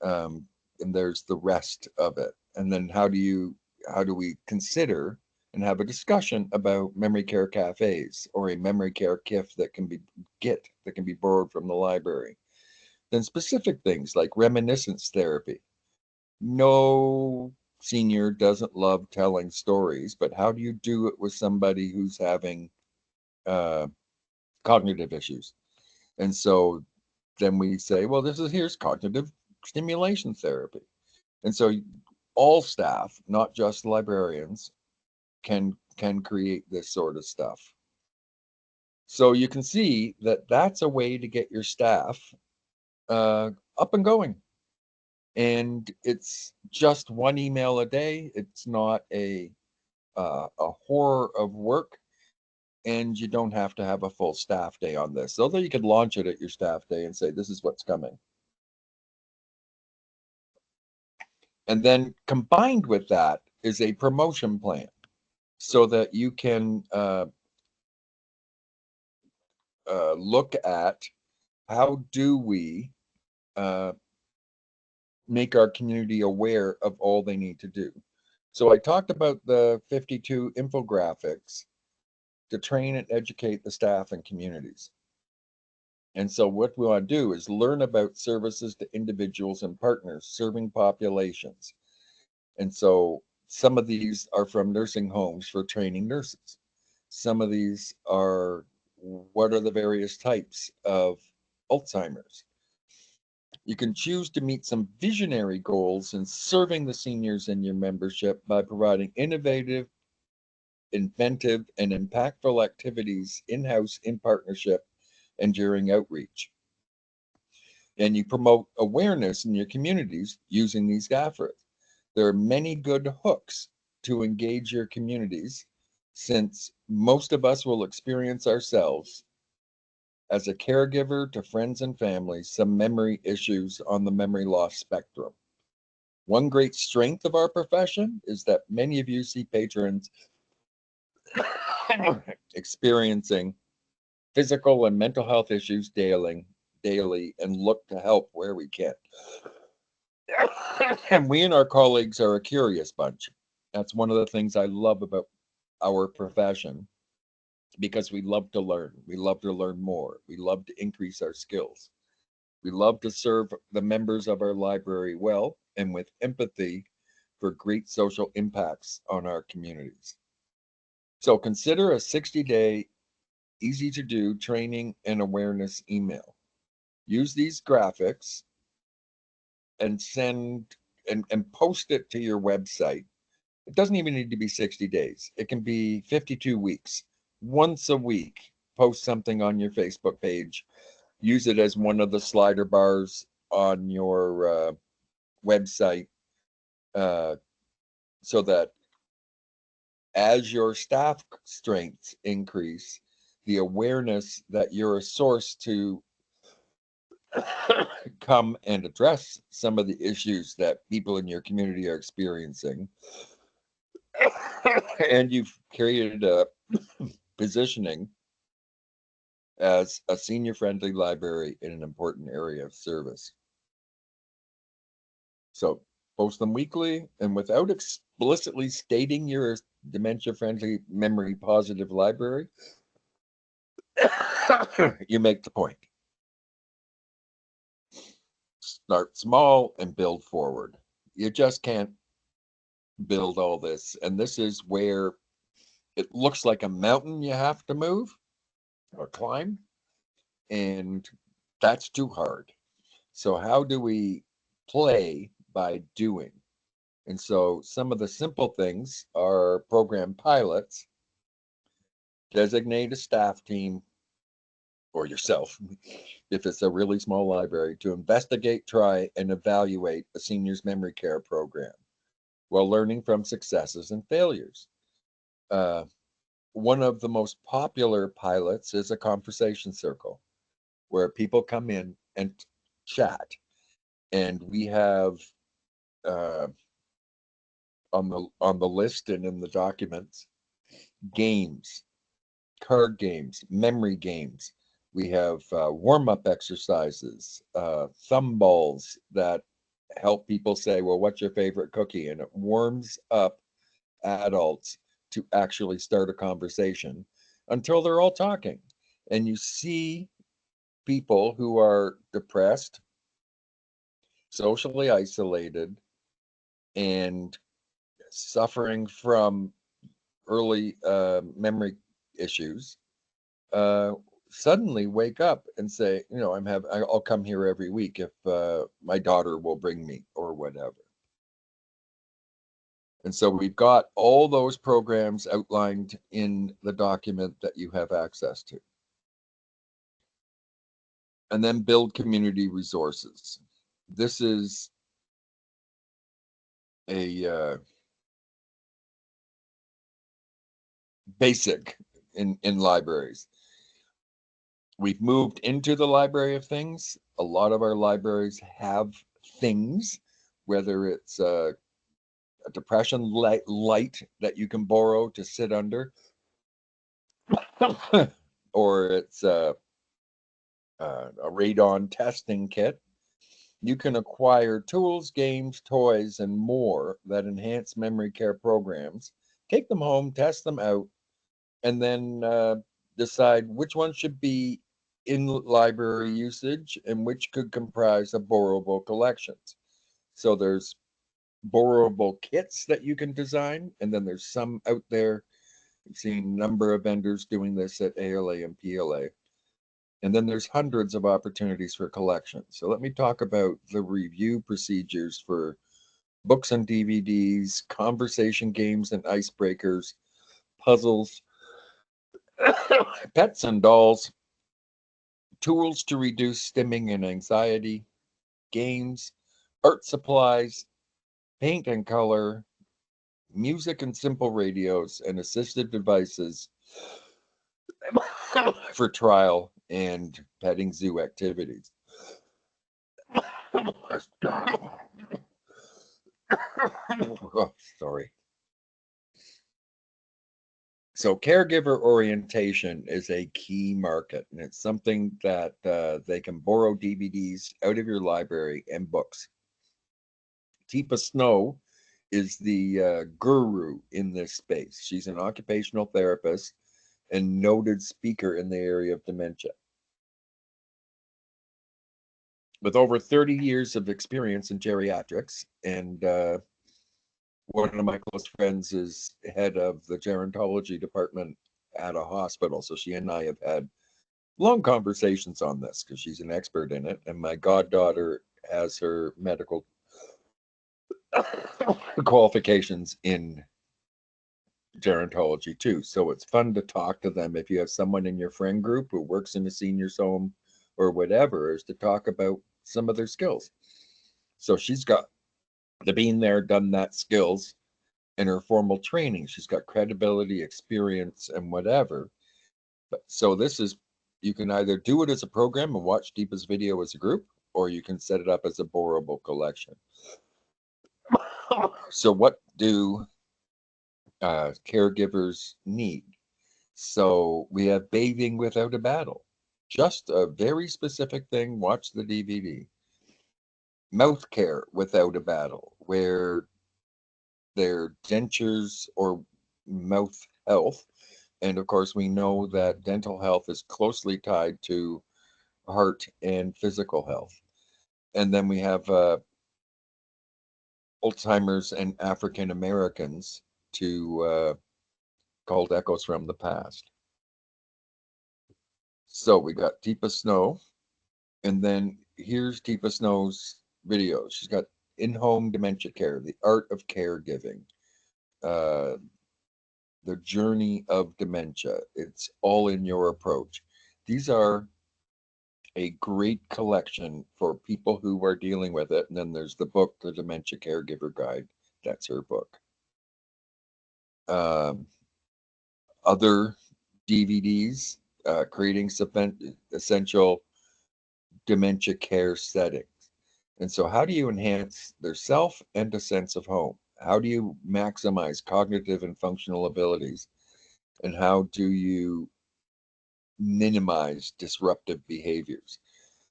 [SPEAKER 2] and there's the rest of it. And then how do we consider and have a discussion about memory care cafes or a memory care kit that can be borrowed from the library. Then specific things like reminiscence therapy. No senior doesn't love telling stories, but how do you do it with somebody who's having uh, cognitive issues? And so then we say, well, here's cognitive stimulation therapy. And so all staff, not just librarians, can create this sort of stuff. So you can see that that's a way to get your staff up and going. And it's just one email a day. It's not a horror of work, and you don't have to have a full staff day on this. Although you could launch it at your staff day and say, this is what's coming. And then combined with that is a promotion plan so that you can look at how do we make our community aware of all they need to do. So I talked about the 52 infographics to train and educate the staff and communities. And so what we want to do is learn about services to individuals and partners serving populations. And so some of these are from nursing homes for training nurses. Some of these are what are the various types of Alzheimer's. You can choose to meet some visionary goals in serving the seniors in your membership by providing innovative, inventive, and impactful activities in-house, in partnership, and during outreach. And you promote awareness in your communities using these efforts. There are many good hooks to engage your communities, since most of us will experience ourselves as a caregiver to friends and family some memory issues on the memory loss spectrum. One great strength of our profession is that many of you see patrons experiencing physical and mental health issues daily and look to help where we can. And we and our colleagues are a curious bunch. That's one of the things I love about our profession, because we love to learn. We love to learn more. We love to increase our skills. We love to serve the members of our library well and with empathy for great social impacts on our communities. So consider a 60-day, easy to do training and awareness email. Use these graphics and and post it to your website. It doesn't even need to be 60 days. It can be 52 weeks. Once a week, post something on your Facebook page. Use it as one of the slider bars on your website, so that as your staff strengths increase, the awareness that you're a source to come and address some of the issues that people in your community are experiencing. And you've created a positioning as a senior friendly library in an important area of service. So post them weekly, and without explicitly stating you're a dementia friendly, memory positive library, you make the point. Start small and build forward. You just can't build all this. And this is where it looks like a mountain you have to move or climb, and that's too hard. So how do we play by doing? And so some of the simple things are program pilots, designate a staff team or yourself, if it's a really small library, to investigate, try, and evaluate a seniors memory care program while learning from successes and failures. One of the most popular pilots is a conversation circle where people come in and chat. And we have on the list and in the documents, games, card games, memory games. We have warm-up exercises, thumb balls that help people say, well, what's your favorite cookie? And it warms up adults to actually start a conversation until they're all talking. And you see people who are depressed, socially isolated, and suffering from early memory issues uh, suddenly wake up and say, I'll come here every week if my daughter will bring me or whatever. And so we've got all those programs outlined in the document that you have access to. And then build community resources. This is a basic in libraries. We've moved into the library of things. A lot of our libraries have things, whether it's a depression light that you can borrow to sit under, or it's a radon testing kit. You can acquire tools, games, toys, and more that enhance memory care programs. Take them home, test them out, and then decide which one should be in library usage and which could comprise of borrowable collections. So there's borrowable kits that you can design, and then there's some out there. I've seen a number of vendors doing this at ALA and PLA. And then there's hundreds of opportunities for collections. So let me talk about the review procedures for books and DVDs, conversation games and icebreakers, puzzles, pets and dolls, tools to reduce stimming and anxiety, games, art supplies, paint and color, music and simple radios, and assistive devices for trial and petting zoo activities. Oh, sorry. So caregiver orientation is a key market, and it's something that they can borrow DVDs out of your library and books. Teepa Snow is the guru in this space. She's an occupational therapist and noted speaker in the area of dementia. With over 30 years of experience in geriatrics, and one of my close friends is head of the gerontology department at a hospital. So she and I have had long conversations on this because she's an expert in it. And my goddaughter has her medical qualifications in gerontology too. So it's fun to talk to them if you have someone in your friend group who works in a senior's home or whatever, is to talk about some of their skills. So she's got the being there, done that skills in her formal training. She's got credibility, experience, and whatever. But so this is, you can either do it as a program and watch Deepa's video as a group, or you can set it up as a borrowable collection. So what do caregivers need? So we have bathing without a battle, just a very specific thing. Watch the DVD. Mouth care without a battle, where their dentures or mouth health. And of course, we know that dental health is closely tied to heart and physical health. And then we have Alzheimer's and African Americans to called Echoes from the Past. So we got Teepa Snow, and then here's Teepa Snow's video. She's got in-home dementia care, the art of caregiving, the journey of dementia. It's all in your approach. These are a great collection for people who are dealing with it. And then there's the book, The Dementia Caregiver Guide. That's her book. Other DVDs, creating essential dementia care settings. And so how do you enhance their self and a sense of home? How do you maximize cognitive and functional abilities? And how do you minimize disruptive behaviors?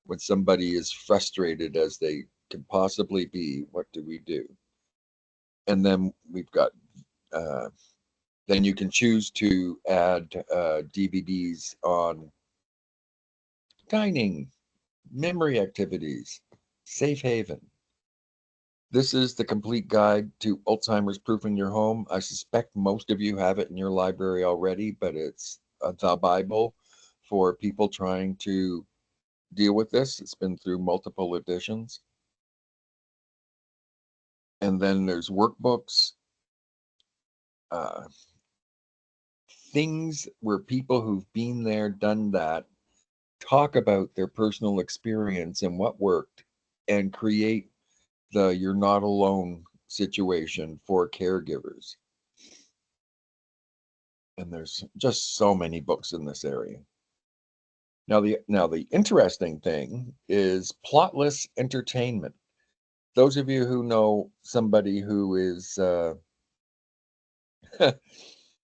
[SPEAKER 2] When somebody is frustrated as they can possibly be, what do we do? And then we've got Then you can choose to add DVDs on dining, memory activities, safe haven. This is the complete guide to Alzheimer's proofing your home. I suspect most of you have it in your library already, but it's the Bible for people trying to deal with this. It's been through multiple editions. And then there's workbooks, uh, things where people who've been there, done that, talk about their personal experience and what worked and create the you're not alone situation for caregivers. And there's just so many books in this area. Now the interesting thing is plotless entertainment. Those of you who know somebody who is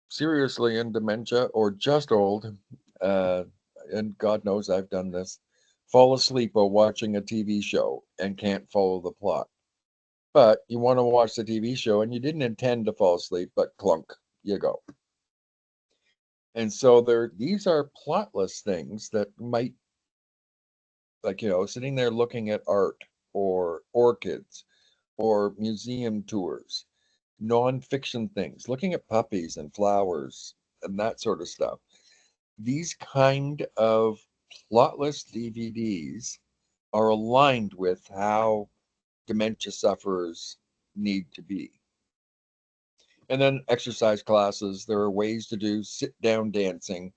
[SPEAKER 2] seriously in dementia or just old, uh, and God knows I've done this, fall asleep while watching a TV show and can't follow the plot. But you want to watch the TV show and you didn't intend to fall asleep, but clunk, you go. And so these are plotless things that might, like, sitting there looking at art or orchids or museum tours, nonfiction things, looking at puppies and flowers and that sort of stuff. These kind of plotless DVDs are aligned with how dementia sufferers need to be. And then exercise classes. There are ways to do sit down dancing,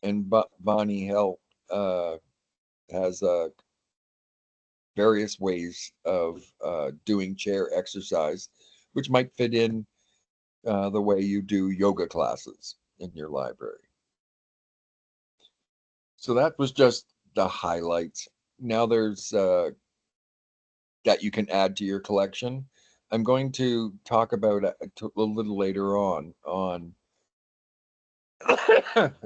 [SPEAKER 2] and Bonnie Hill has various ways of doing chair exercise, which might fit in the way you do yoga classes in your library. So that was just the highlights. Now there's that you can add to your collection. I'm going to talk about a little later on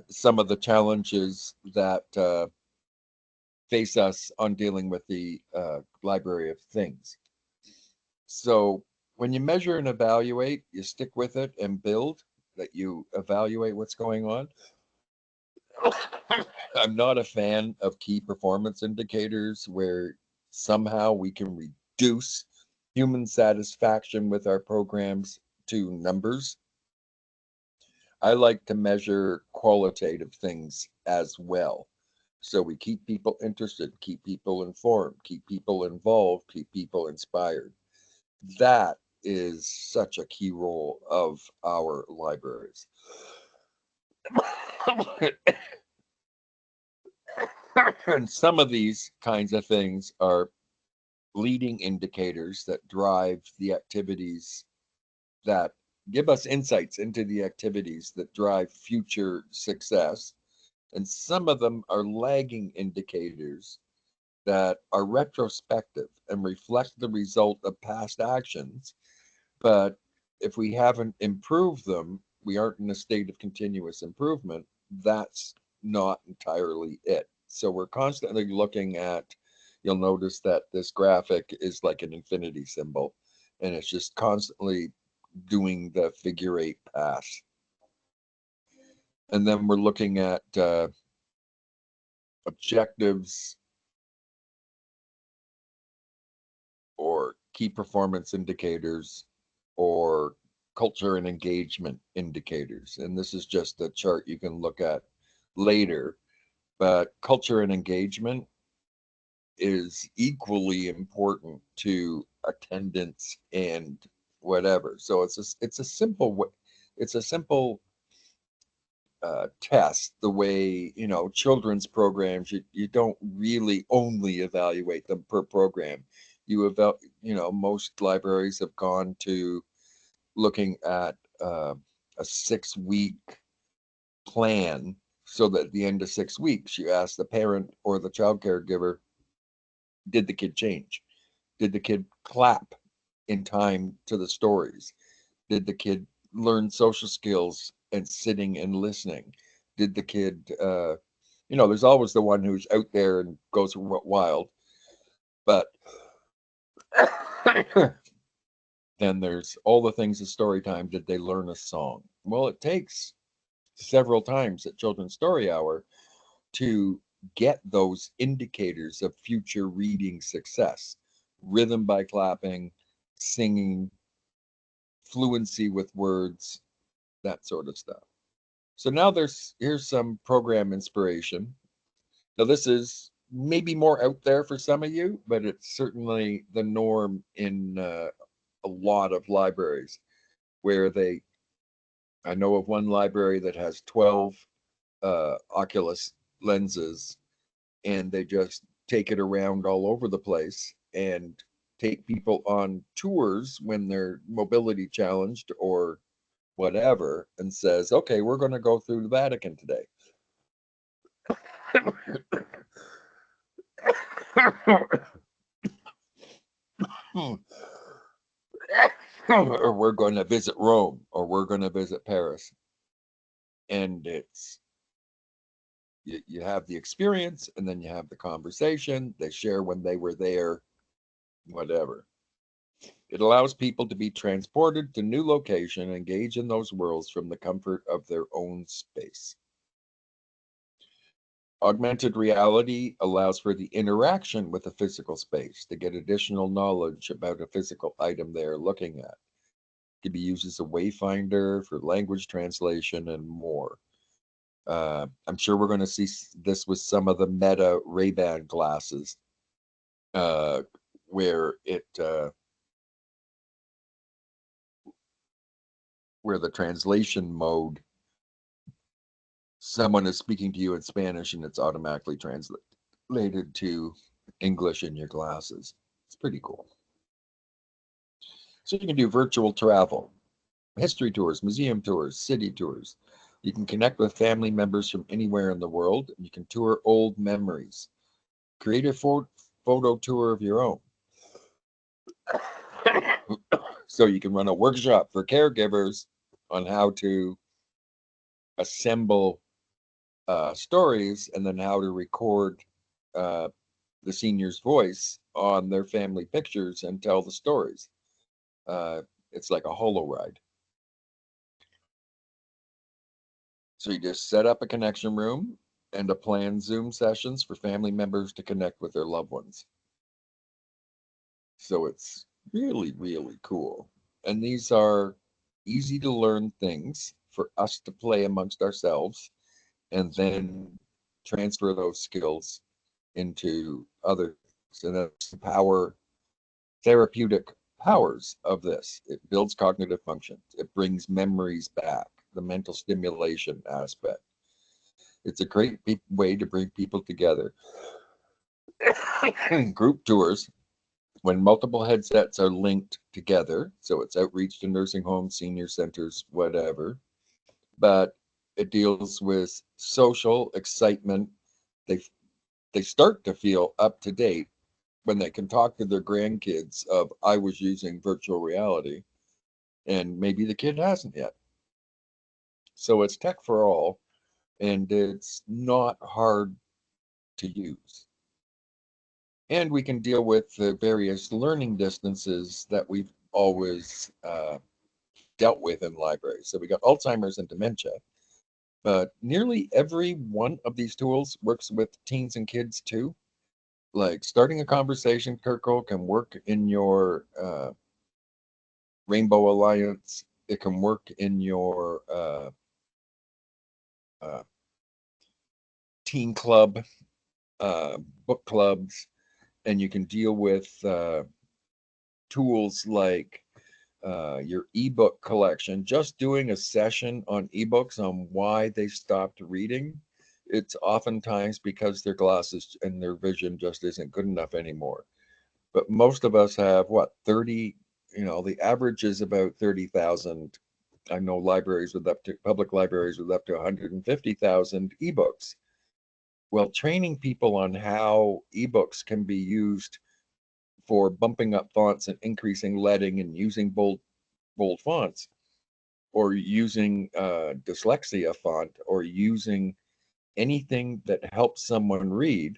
[SPEAKER 2] some of the challenges that face us on dealing with the library of things. So when you measure and evaluate, you stick with it and build, that you evaluate what's going on. I'm not a fan of key performance indicators where somehow we can reduce human satisfaction with our programs to numbers. I like to measure qualitative things as well. So we keep people interested, keep people informed, keep people involved, keep people inspired. That is such a key role of our libraries. And some of these kinds of things are leading indicators that drive the activities that give us insights into the activities that drive future success. And some of them are lagging indicators that are retrospective and reflect the result of past actions. But if we haven't improved them, we aren't in a state of continuous improvement. That's not entirely it. So we're constantly looking at, you'll notice that this graphic is like an infinity symbol, and it's just constantly doing the figure eight pass. And then we're looking at objectives or key performance indicators or culture and engagement indicators. And this is just a chart you can look at later, but culture and engagement is equally important to attendance and whatever. So it's a simple test. The way children's programs, you don't really only evaluate them per program. Most libraries have gone to looking at a 6-week plan, so that at the end of 6 weeks, you ask the parent or the child caregiver, did the kid change? Did the kid clap in time to the stories? Did the kid learn social skills and sitting and listening? Did the kid, there's always the one who's out there and goes wild, but then there's all the things of story time. Did they learn a song? Well, it takes several times at Children's Story Hour to get those indicators of future reading success. Rhythm by clapping, singing, fluency with words, that sort of stuff. So now here's some program inspiration. Now this is maybe more out there for some of you, but it's certainly the norm in a lot of libraries where I know of one library that has 12 Oculus lenses, and they just take it around all over the place and take people on tours when they're mobility challenged or whatever, and says, okay, we're going to go through the Vatican today. Or we're going to visit Rome, or we're going to visit Paris. And you have the experience, and then you have the conversation. They share when they were there, whatever. It allows people to be transported to new location and engage in those worlds from the comfort of their own space. Augmented reality allows for the interaction with a physical space to get additional knowledge about a physical item they're looking at. It can be used as a wayfinder for language translation and more. I'm sure we're going to see this with some of the Meta Ray-Ban glasses, where where the translation mode, someone is speaking to you in Spanish and it's automatically translated to English in your glasses. It's pretty cool. So you can do virtual travel, history tours, museum tours, city tours. You can connect with family members from anywhere in the world. You can tour old memories. Create a photo tour of your own. So you can run a workshop for caregivers on how to assemble stories, and then how to record the senior's voice on their family pictures and tell the stories. It's like a holo ride. So you just set up a connection room and a planned Zoom sessions for family members to connect with their loved ones. So it's really, really cool. And these are easy to learn things for us to play amongst ourselves and then transfer those skills into others. And that's the therapeutic powers of this. It builds cognitive functions. It brings memories back, the mental stimulation aspect. It's a great way to bring people together. Group tours, when multiple headsets are linked together, so it's outreach to nursing homes, senior centers, whatever, but it deals with social excitement. They start to feel up to date when they can talk to their grandkids of, I was using virtual reality, and maybe the kid hasn't yet. So it's tech for all, and it's not hard to use. And we can deal with the various learning distances that we've always dealt with in libraries. So we got Alzheimer's and dementia, but nearly every one of these tools works with teens and kids too. Like starting a conversation, Kirko, can work in your Rainbow Alliance. It can work in your uh, teen club, book clubs, and you can deal with tools like your ebook collection. Just doing a session on ebooks on why they stopped reading. It's oftentimes because their glasses and their vision just isn't good enough anymore. But most of us have what, 30, the average is about 30,000. I know libraries with up to public libraries with up to 150,000 ebooks. Well, training people on how ebooks can be used for bumping up fonts and increasing leading and using bold fonts, or using dyslexia font, or using anything that helps someone read,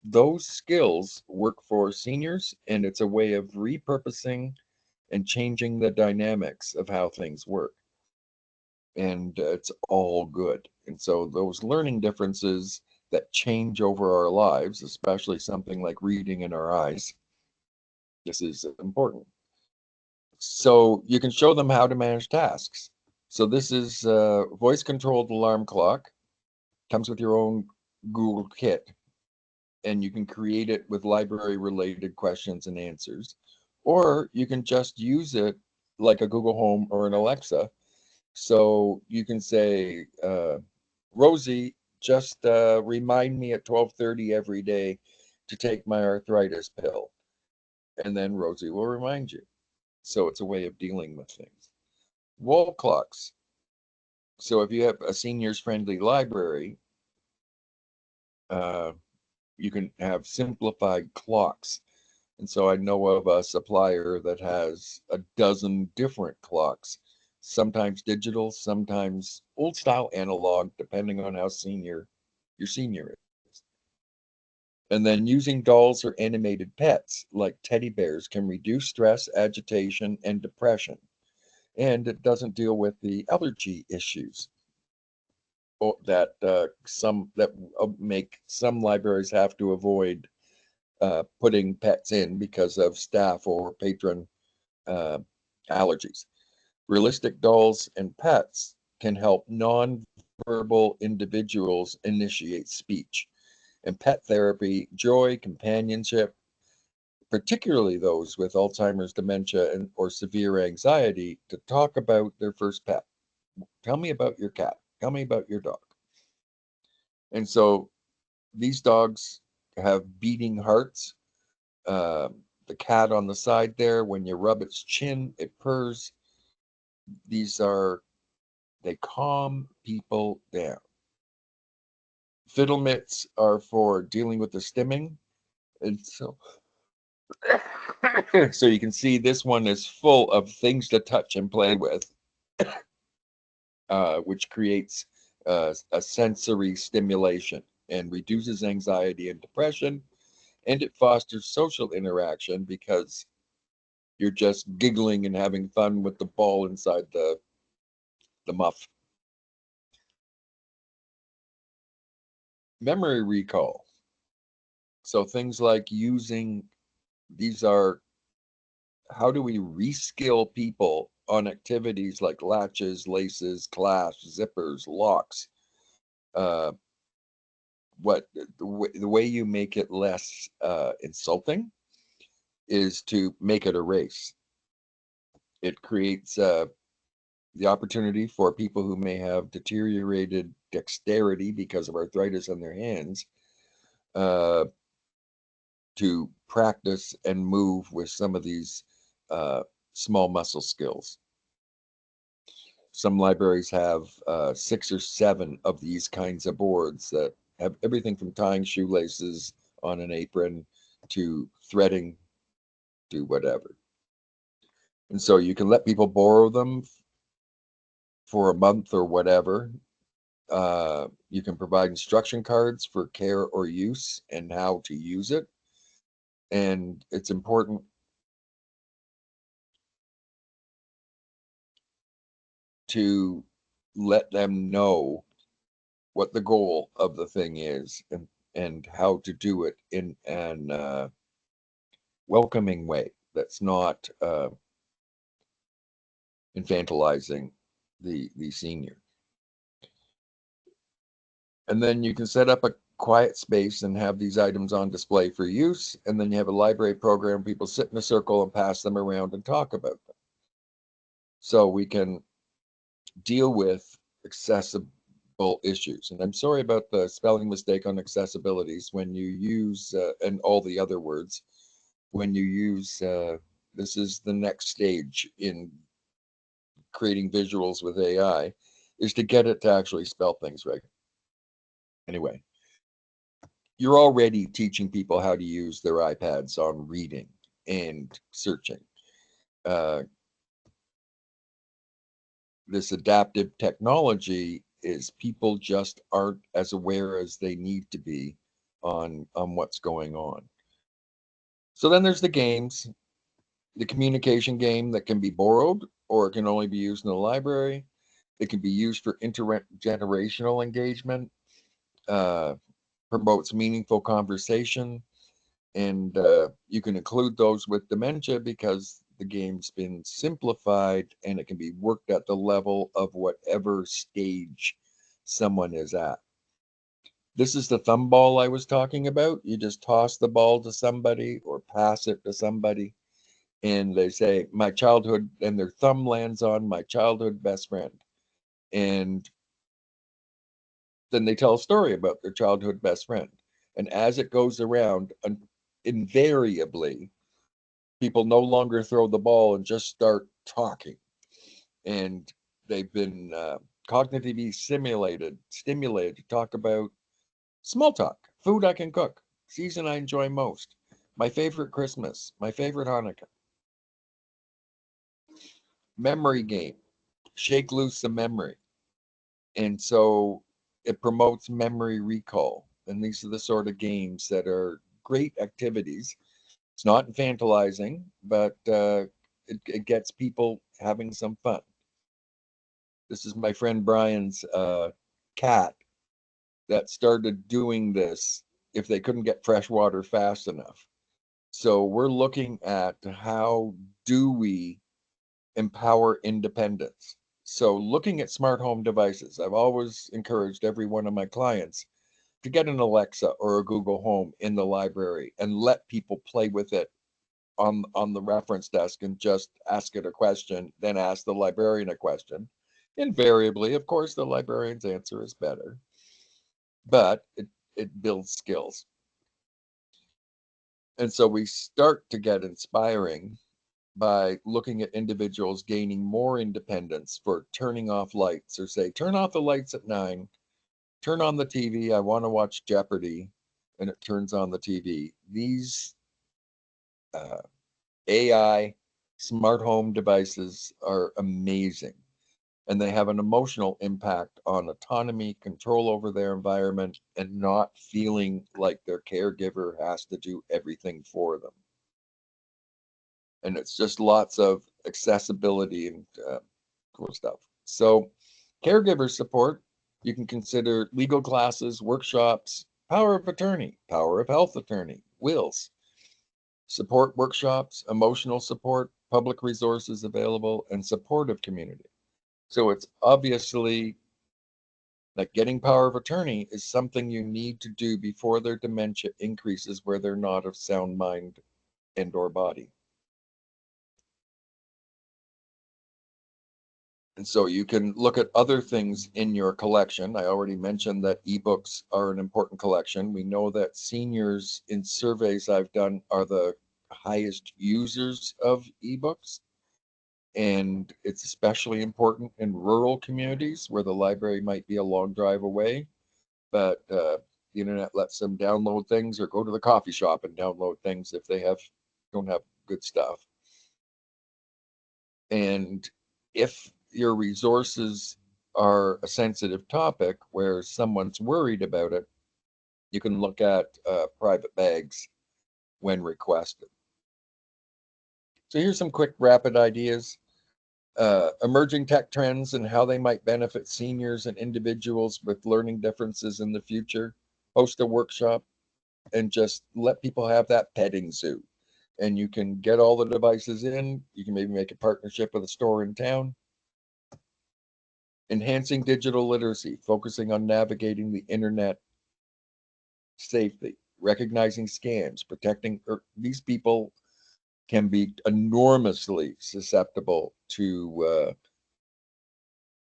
[SPEAKER 2] those skills work for seniors, and it's a way of repurposing and changing the dynamics of how things work. and it's all good. And so those learning differences that change over our lives, especially something like reading in our eyes, this is important. So you can show them how to manage tasks. So this is a voice controlled alarm clock, comes with your own Google Kit, and you can create it with library related questions and answers. Or you can just use it like a Google Home or an Alexa. So you can say, Rosie, just remind me at 12:30 every day to take my arthritis pill. And then Rosie will remind you. So it's a way of dealing with things. Wall clocks. So if you have a seniors friendly library, uh, you can have simplified clocks. And so I know of a supplier that has a dozen different clocks, sometimes digital, sometimes old style analog, depending on how senior your senior is. And then using dolls or animated pets like teddy bears can reduce stress, agitation, and depression. And it doesn't deal with the allergy issues that make some libraries have to avoid putting pets in because of staff or patron uh, allergies. Realistic dolls and pets can help non-verbal individuals initiate speech. And pet therapy, joy, companionship, particularly those with Alzheimer's, dementia, or severe anxiety, to talk about their first pet. Tell me about your cat. Tell me about your dog. And so these dogs have beating hearts. The cat on the side there, when you rub its chin, it purrs. These are, they calm people down. Fiddle mitts are for dealing with the stimming. And so, so you can see this one is full of things to touch and play with, which creates a sensory stimulation and reduces anxiety and depression. And it fosters social interaction because you're just giggling and having fun with the ball inside the muff. Memory recall. So things like using, these are, how do we reskill people on activities like latches, laces, clasps, zippers, locks? Uh, what the way you make it less insulting is to make it a race. It creates the opportunity for people who may have deteriorated dexterity because of arthritis in their hands uh, to practice and move with some of these uh, small muscle skills. Some libraries have 6 or 7 of these kinds of boards that have everything from tying shoelaces on an apron to threading to whatever. And so you can let people borrow them for a month or whatever. You can provide instruction cards for care or use and how to use it. And it's important to let them know what the goal of the thing is and how to do it in an welcoming way that's not infantilizing the senior. And then you can set up a quiet space and have these items on display for use. And then you have a library program, people sit in a circle and pass them around and talk about them. So we can deal with accessible issues. And I'm sorry about the spelling mistake on accessibilities when you use, and all the other words, when you use, this is the next stage in creating visuals with AI, is to get it to actually spell things right. Anyway, you're already teaching people how to use their iPads on reading and searching. Uh, this adaptive technology is people just aren't as aware as they need to be on what's going on. So then there's the games, the communication game that can be borrowed or it can only be used in the library. It can be used for intergenerational engagement, uh, promotes meaningful conversation, and you can include those with dementia because the game's been simplified and it can be worked at the level of whatever stage someone is at. This is the thumb ball I was talking about. You just toss the ball to somebody or pass it to somebody, and they say, my childhood, and their thumb lands on my childhood best friend. And then they tell a story about their childhood best friend. And as it goes around, invariably, people no longer throw the ball and just start talking. And they've been cognitively stimulated to talk about small talk, food I can cook, season I enjoy most, my favorite Christmas, my favorite Hanukkah. Memory game, shake loose the memory. And so it promotes memory recall. And these are the sort of games that are great activities. It's not infantilizing, but it gets people having some fun. This is my friend Brian's cat that started doing this if they couldn't get fresh water fast enough. So we're looking at how do we empower independence. So looking at smart home devices, I've always encouraged every one of my clients to get an Alexa or a Google Home in the library and let people play with it on the reference desk and just ask it a question, then ask the librarian a question. Invariably, of course, the librarian's answer is better, but it builds skills. And so we start to get inspiring by looking at individuals gaining more independence for turning off lights, or say, turn off the lights at 9, turn on the TV, I want to watch Jeopardy, and it turns on the TV. These AI smart home devices are amazing, and they have an emotional impact on autonomy, control over their environment, and not feeling like their caregiver has to do everything for them. And it's just lots of accessibility and cool stuff. So, caregiver support, you can consider legal classes, workshops, power of attorney, power of health attorney, wills, support workshops, emotional support, public resources available, and supportive community. So it's obviously like getting power of attorney is something you need to do before their dementia increases where they're not of sound mind and or body. And so you can look at other things in your collection. I already mentioned that ebooks are an important collection. We know that seniors in surveys I've done are the highest users of ebooks. And it's especially important in rural communities where the library might be a long drive away, but the internet lets them download things or go to the coffee shop and download things if they don't have good stuff. And if your resources are a sensitive topic where someone's worried about it, you can look at private bags when requested. So here's some quick rapid ideas. Emerging tech trends and how they might benefit seniors and individuals with learning differences in the future. Host a workshop and just let people have that petting zoo. And you can get all the devices in. You can maybe make a partnership with a store in town. Enhancing digital literacy, focusing on navigating the internet safely, recognizing scams, protecting these people can be enormously susceptible to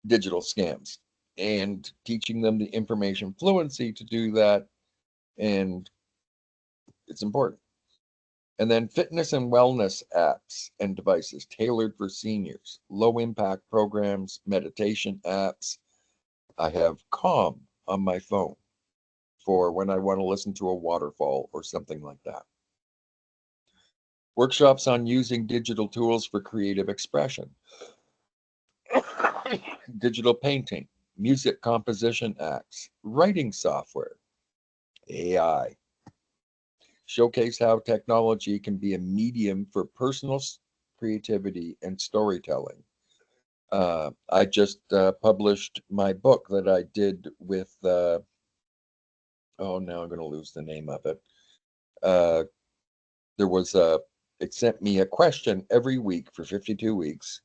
[SPEAKER 2] digital scams, and teaching them the information fluency to do that. And it's important. And then fitness and wellness apps and devices tailored for seniors, low impact programs, meditation apps. I have Calm on my phone for when I want to listen to a waterfall or something like that. Workshops on using digital tools for creative expression, digital painting, music composition apps, writing software, AI. Showcase how technology can be a medium for personal creativity and storytelling. I just published my book that I did with, oh, now I'm going to lose the name of it. Uh, there was it sent me a question every week for 52 weeks.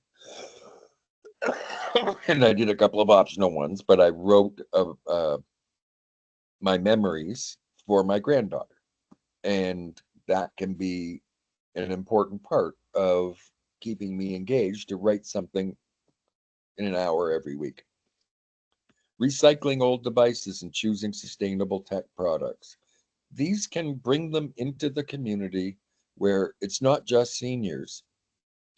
[SPEAKER 2] And I did a couple of optional ones, but I wrote my memories for my granddaughter. And that can be an important part of keeping me engaged to write something in an hour every week. Recycling old devices and choosing sustainable tech products. These can bring them into the community where it's not just seniors,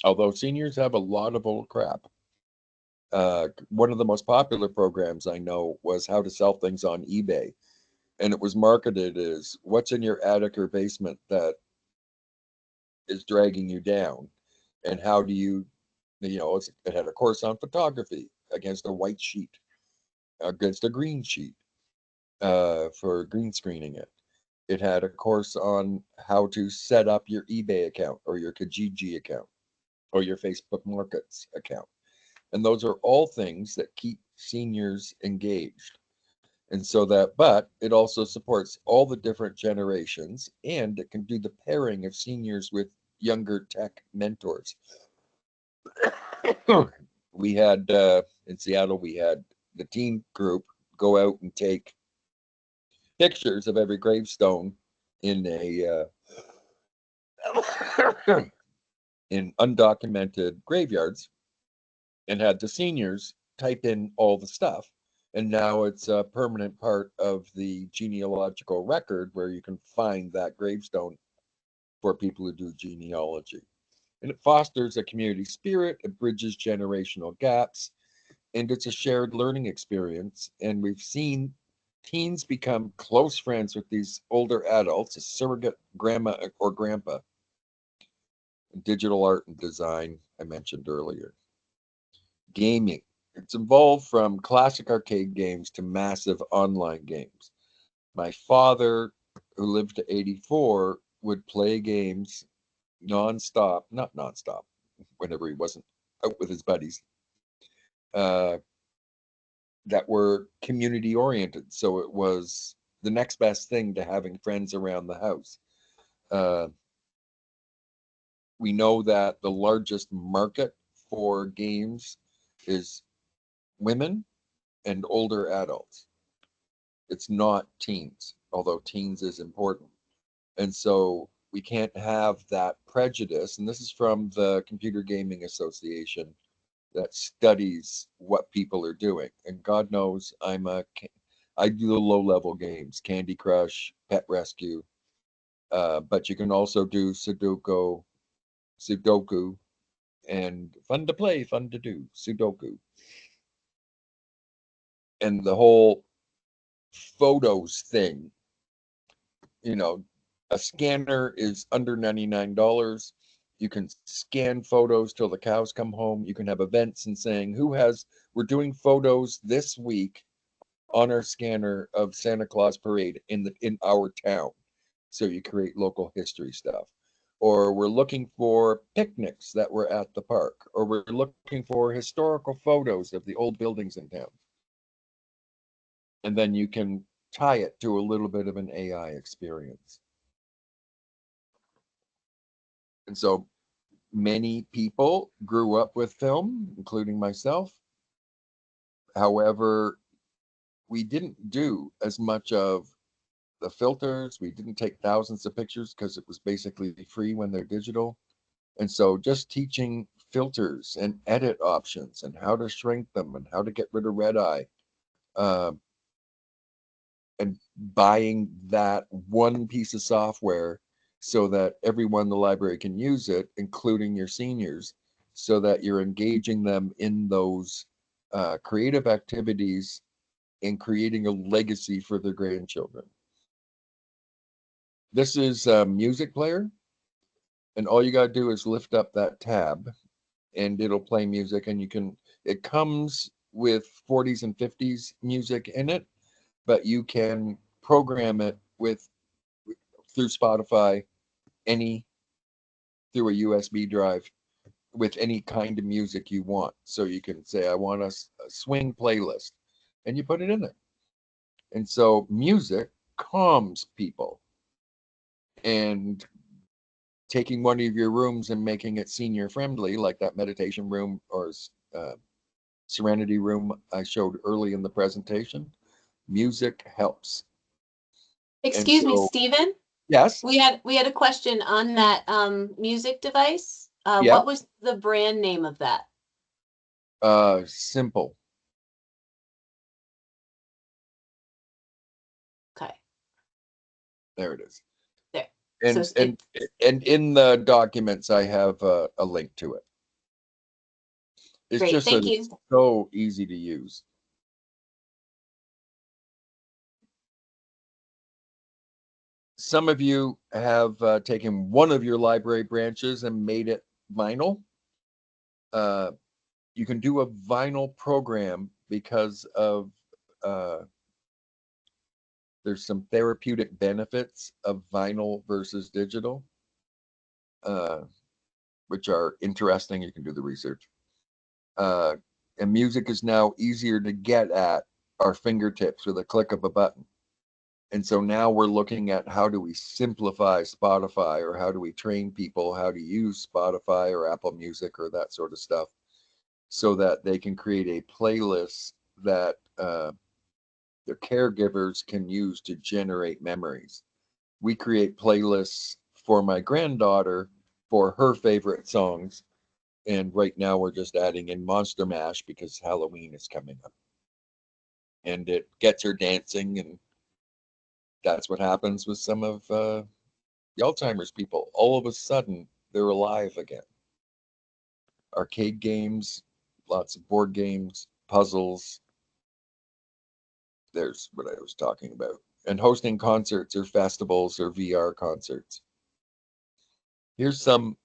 [SPEAKER 2] although seniors have a lot of old crap. One of the most popular programs I know was how to sell things on eBay. And it was marketed as what's in your attic or basement that is dragging you down. And how do you, it had a course on photography against a white sheet, against a green sheet for green screening it. It had a course on how to set up your eBay account or your Kijiji account or your Facebook Markets account. And those are all things that keep seniors engaged. And so that, but it also supports all the different generations and it can do the pairing of seniors with younger tech mentors. We had in Seattle, we had the teen group go out and take pictures of every gravestone in a in undocumented graveyards and had the seniors type in all the stuff. And now it's a permanent part of the genealogical record where you can find that gravestone for people who do genealogy. And it fosters a community spirit, it bridges generational gaps, and it's a shared learning experience. And we've seen teens become close friends with these older adults, a surrogate grandma or grandpa. Digital art and design, I mentioned earlier. Gaming. It's evolved from classic arcade games to massive online games. My father, who lived to 84, would play games nonstop, not nonstop, whenever he wasn't out with his buddies, uh, that were community oriented. So it was the next best thing to having friends around the house. Uh, we know that the largest market for games is women and older adults. It's not teens, although teens is important. And so we can't have that prejudice. And this is from the Computer Gaming Association that studies what people are doing. And God knows I do the low level games, Candy Crush, Pet Rescue, but you can also do Sudoku, and fun to play, fun to do, Sudoku. And the whole photos thing, you know, a scanner is under $99. You can scan photos till the cows come home. You can have events and saying, we're doing photos this week on our scanner of Santa Claus parade in our town. So you create local history stuff. Or we're looking for picnics that were at the park, or we're looking for historical photos of the old buildings in town. And then you can tie it to a little bit of an AI experience. And so many people grew up with film, including myself. However, we didn't do as much of the filters. We didn't take thousands of pictures because it was basically free when they're digital. And so just teaching filters and edit options and how to shrink them and how to get rid of red eye, uh, and buying that one piece of software so that everyone in the library can use it, including your seniors, so that you're engaging them in those creative activities and creating a legacy for their grandchildren. This is a music player, and all you got to do is lift up that tab and it'll play music, and it comes with 40s and 50s music in it, but you can program it through Spotify, any through a USB drive, with any kind of music you want. So you can say, I want a swing playlist, and you put it in there. And so music calms people. And taking one of your rooms and making it senior friendly, like that meditation room or uh, serenity room I showed early in the presentation, music helps. And
[SPEAKER 1] Excuse me,
[SPEAKER 2] so,
[SPEAKER 1] Stephen.
[SPEAKER 2] yes,
[SPEAKER 1] We had a question on that music device.
[SPEAKER 2] yeah,
[SPEAKER 1] What was the brand name of that?
[SPEAKER 2] simple.
[SPEAKER 1] Okay,
[SPEAKER 2] There it is.
[SPEAKER 1] there. So
[SPEAKER 2] And and
[SPEAKER 1] it's
[SPEAKER 2] and in the documents, I have a link to it. It's
[SPEAKER 1] great.
[SPEAKER 2] just that
[SPEAKER 1] Thank
[SPEAKER 2] it's
[SPEAKER 1] you.
[SPEAKER 2] so easy to use. Some of you have taken one of your library branches and made it vinyl. Uh, you can do a vinyl program because of uh, there's some therapeutic benefits of vinyl versus digital, uh, which are interesting. You can do the research. Uh, and music is now easier to get at our fingertips with a click of a button. And so now we're looking at how do we simplify Spotify, or how do we train people how to use Spotify or Apple Music or that sort of stuff, so that they can create a playlist that their caregivers can use to generate memories. We create playlists for my granddaughter for her favorite songs. And right now we're just adding in Monster Mash because Halloween is coming up. And it gets her dancing, and that's what happens with some of the Alzheimer's people. All of a sudden, they're alive again. Arcade games, lots of board games, puzzles. There's what I was talking about. And hosting concerts or festivals or VR concerts. Here's some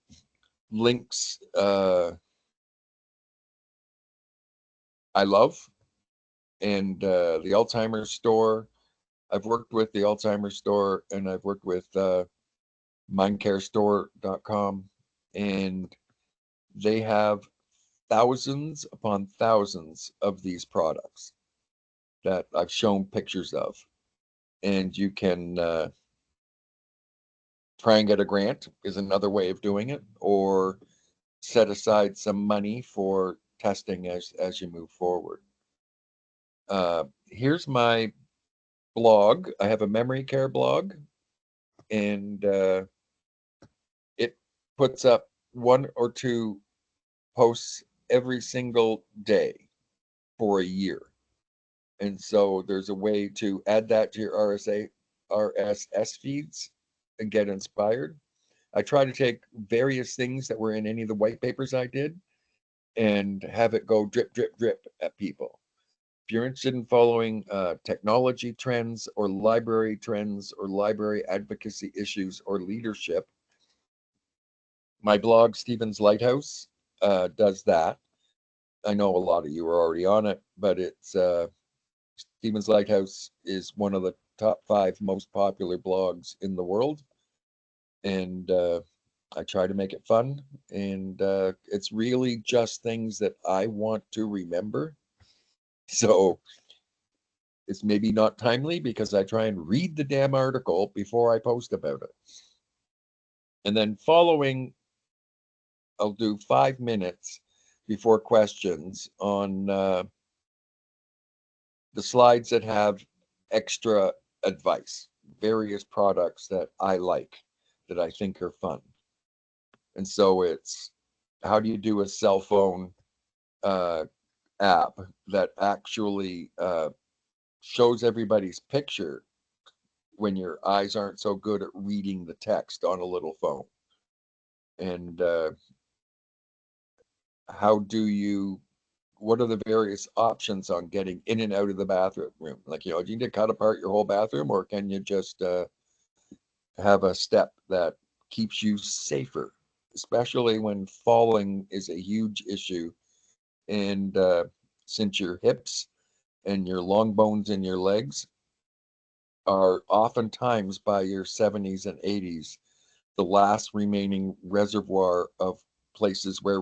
[SPEAKER 2] links I love. And the Alzheimer's store. I've worked with the Alzheimer's store, and I've worked with mindcarestore.com. And they have thousands upon thousands of these products that I've shown pictures of. And you can try and get a grant is another way of doing it, or set aside some money for testing as you move forward. Here's my blog. I have a memory care blog, and it puts up one or two posts every single day for a year. And so there's a way to add that to your RSS feeds and get inspired. I try to take various things that were in any of the white papers I did and have it go drip, drip, drip at people. If you're interested in following technology trends or library advocacy issues or leadership, my blog, Stephen's Lighthouse, does that. I know a lot of you are already on it, but it's Stephen's Lighthouse is one of the top 5 most popular blogs in the world. And I try to make it fun. And it's really just things that I want to remember. So it's maybe not timely because I try and read the damn article before I post about it. And then following, I'll do 5 minutes before questions on the slides that have extra advice, various products that I like, that I think are fun. And so it's, how do you do a cell phone uh, app that actually shows everybody's picture when your eyes aren't so good at reading the text on a little phone? And how do you, what are the various options on getting in and out of the bathroom? Like, do you need to cut apart your whole bathroom, or can you just have a step that keeps you safer, especially when falling is a huge issue? And since your hips and your long bones in your legs are oftentimes by your 70s and 80s the last remaining reservoir of places where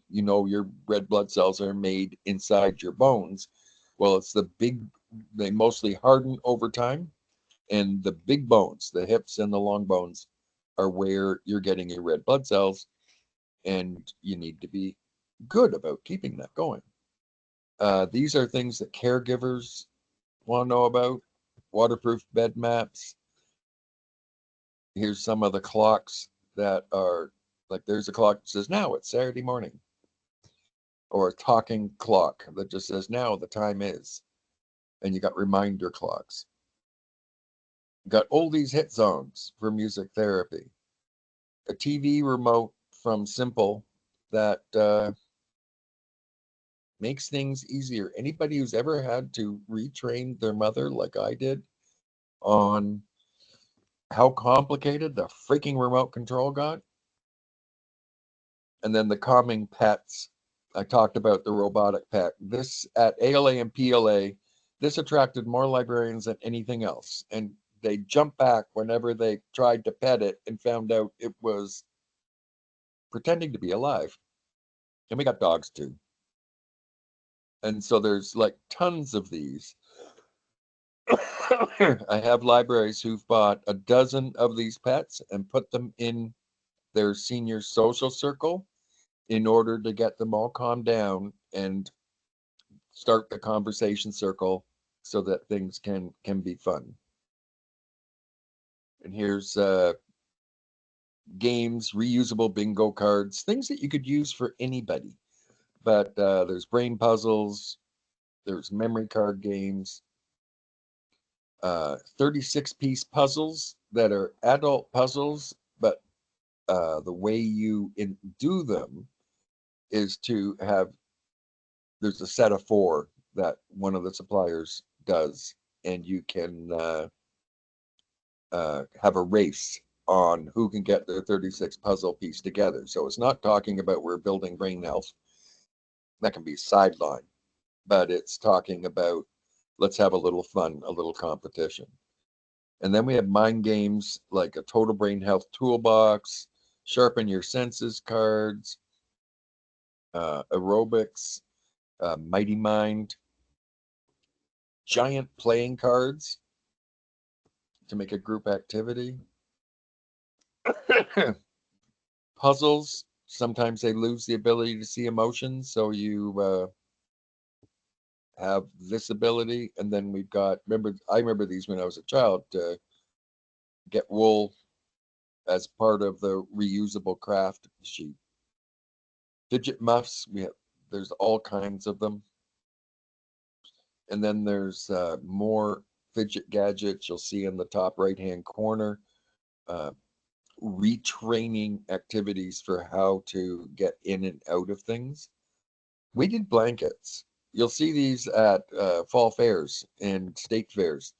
[SPEAKER 2] your red blood cells are made inside your bones. Well, they mostly harden over time, and the big bones, the hips and the long bones, are where you're getting your red blood cells, and you need to be good about keeping that going. These are things that caregivers want to know about. Waterproof bed maps. Here's some of the clocks that are like, there's a clock that says now it's Saturday morning, or a talking clock that just says now the time is, and you got reminder clocks. You got oldies hit songs for music therapy. A TV remote from Simple that makes things easier. Anybody who's ever had to retrain their mother, like I did, on how complicated the freaking remote control got. And then the calming pets. I talked about the robotic pet. This at ALA and PLA, this attracted more librarians than anything else. And they jumped back whenever they tried to pet it and found out it was pretending to be alive. And we got dogs too. And so there's like tons of these. I have libraries who've bought a dozen of these pets and put them in their senior social circle in order to get them all calmed down and start the conversation circle so that things can be fun. And here's games, reusable bingo cards, things that you could use for anybody. But there's brain puzzles, there's memory card games, 36-piece puzzles that are adult puzzles, but the way you do them is to have, there's a set of 4 that one of the suppliers does, and you can have a race on who can get their 36 puzzle piece together. So it's not talking about we're building brain health. That can be sideline, but it's talking about let's have a little fun, a little competition. And then we have mind games like a total brain health toolbox, sharpen your senses cards, aerobics, mighty mind, giant playing cards to make a group activity. Puzzles, sometimes they lose the ability to see emotions, so you have this ability. And then we've got, I remember these when I was a child, to get wool as part of the reusable craft sheet. Fidget muffs, there's all kinds of them. And then there's more fidget gadgets you'll see in the top right hand corner. Retraining activities for how to get in and out of things. We did blankets. You'll see these at fall fairs and state fairs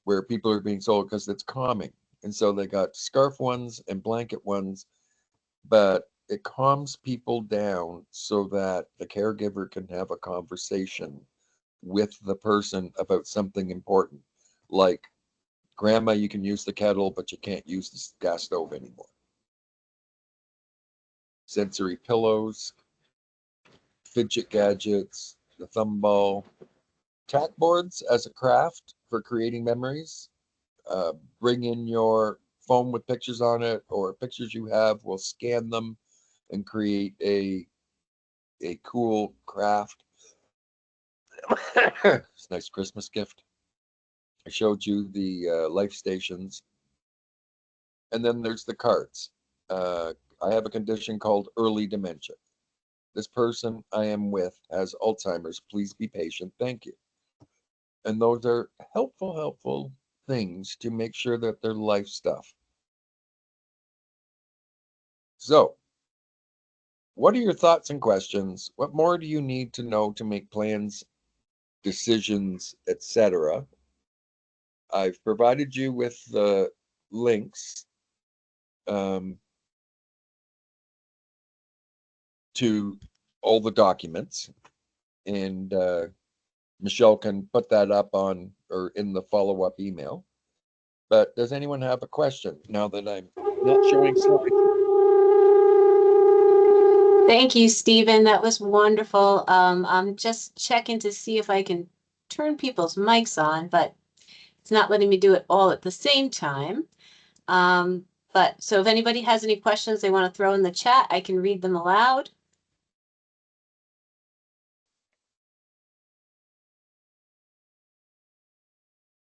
[SPEAKER 2] where people are being sold because it's calming. And so they got scarf ones and blanket ones, but it calms people down so that the caregiver can have a conversation with the person about something important. Like, Grandma, you can use the kettle, but you can't use the gas stove anymore. Sensory pillows, fidget gadgets, the thumb ball, tack boards as a craft for creating memories. Bring in your phone with pictures on it or pictures you have. We'll scan them and create a cool craft. It's a nice Christmas gift. I showed you the life stations. And then there's the cards. I have a condition called early dementia. This person I am with has Alzheimer's. Please be patient. Thank you. And those are helpful things to make sure that they're life stuff. So, what are your thoughts and questions? What more do you need to know to make plans, decisions, etc.? I've provided you with the links to all the documents, and Michelle can put that up on or in the follow-up email. But does anyone have a question now that I'm not showing slides?
[SPEAKER 1] Thank you, Stephen. That was wonderful. I'm just checking to see if I can turn people's mics on, but it's not letting me do it all at the same time. But so if anybody has any questions they want to throw in the chat, I can read them aloud.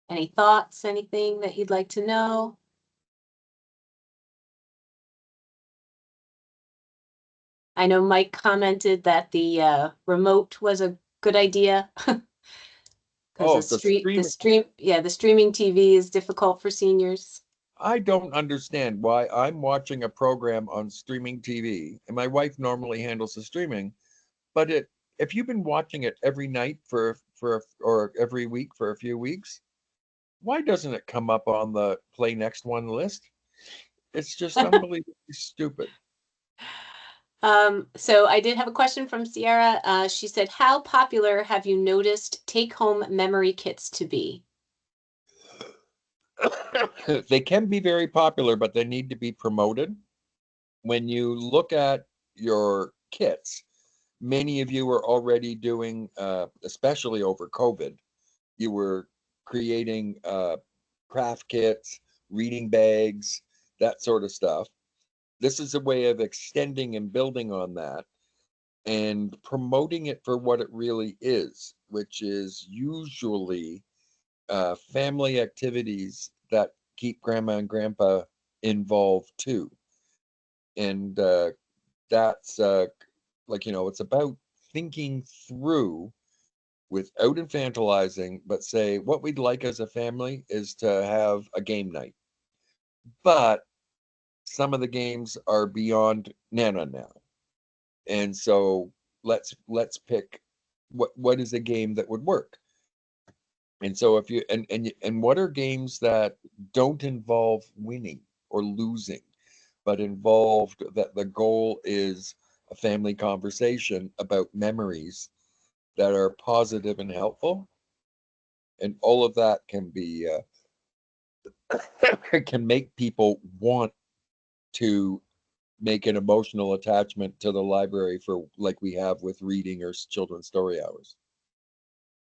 [SPEAKER 1] Any thoughts, anything that you'd like to know? I know Mike commented that the remote was a good idea because
[SPEAKER 2] Oh, the streaming.
[SPEAKER 1] the streaming TV is difficult for seniors.
[SPEAKER 2] I don't understand why I'm watching a program on streaming TV, and my wife normally handles the streaming, but if you've been watching it every night or every week for a few weeks, why doesn't it come up on the play next one list? It's just unbelievably stupid.
[SPEAKER 1] So I did have a question from Sierra. She said, how popular have you noticed take-home memory kits to be?
[SPEAKER 2] They can be very popular, but they need to be promoted. When you look at your kits, many of you were already doing, especially over COVID, you were creating craft kits, reading bags, that sort of stuff. This is a way of extending and building on that and promoting it for what it really is, which is usually family activities that keep grandma and grandpa involved too. And that's it's about thinking through without infantilizing, but say what we'd like as a family is to have a game night. But some of the games are beyond Nana now. And so let's pick what is a game that would work. And so if you and what are games that don't involve winning or losing, but involved that the goal is a family conversation about memories that are positive and helpful, and all of that can be can make people want to make an emotional attachment to the library for like we have with reading or children's story hours.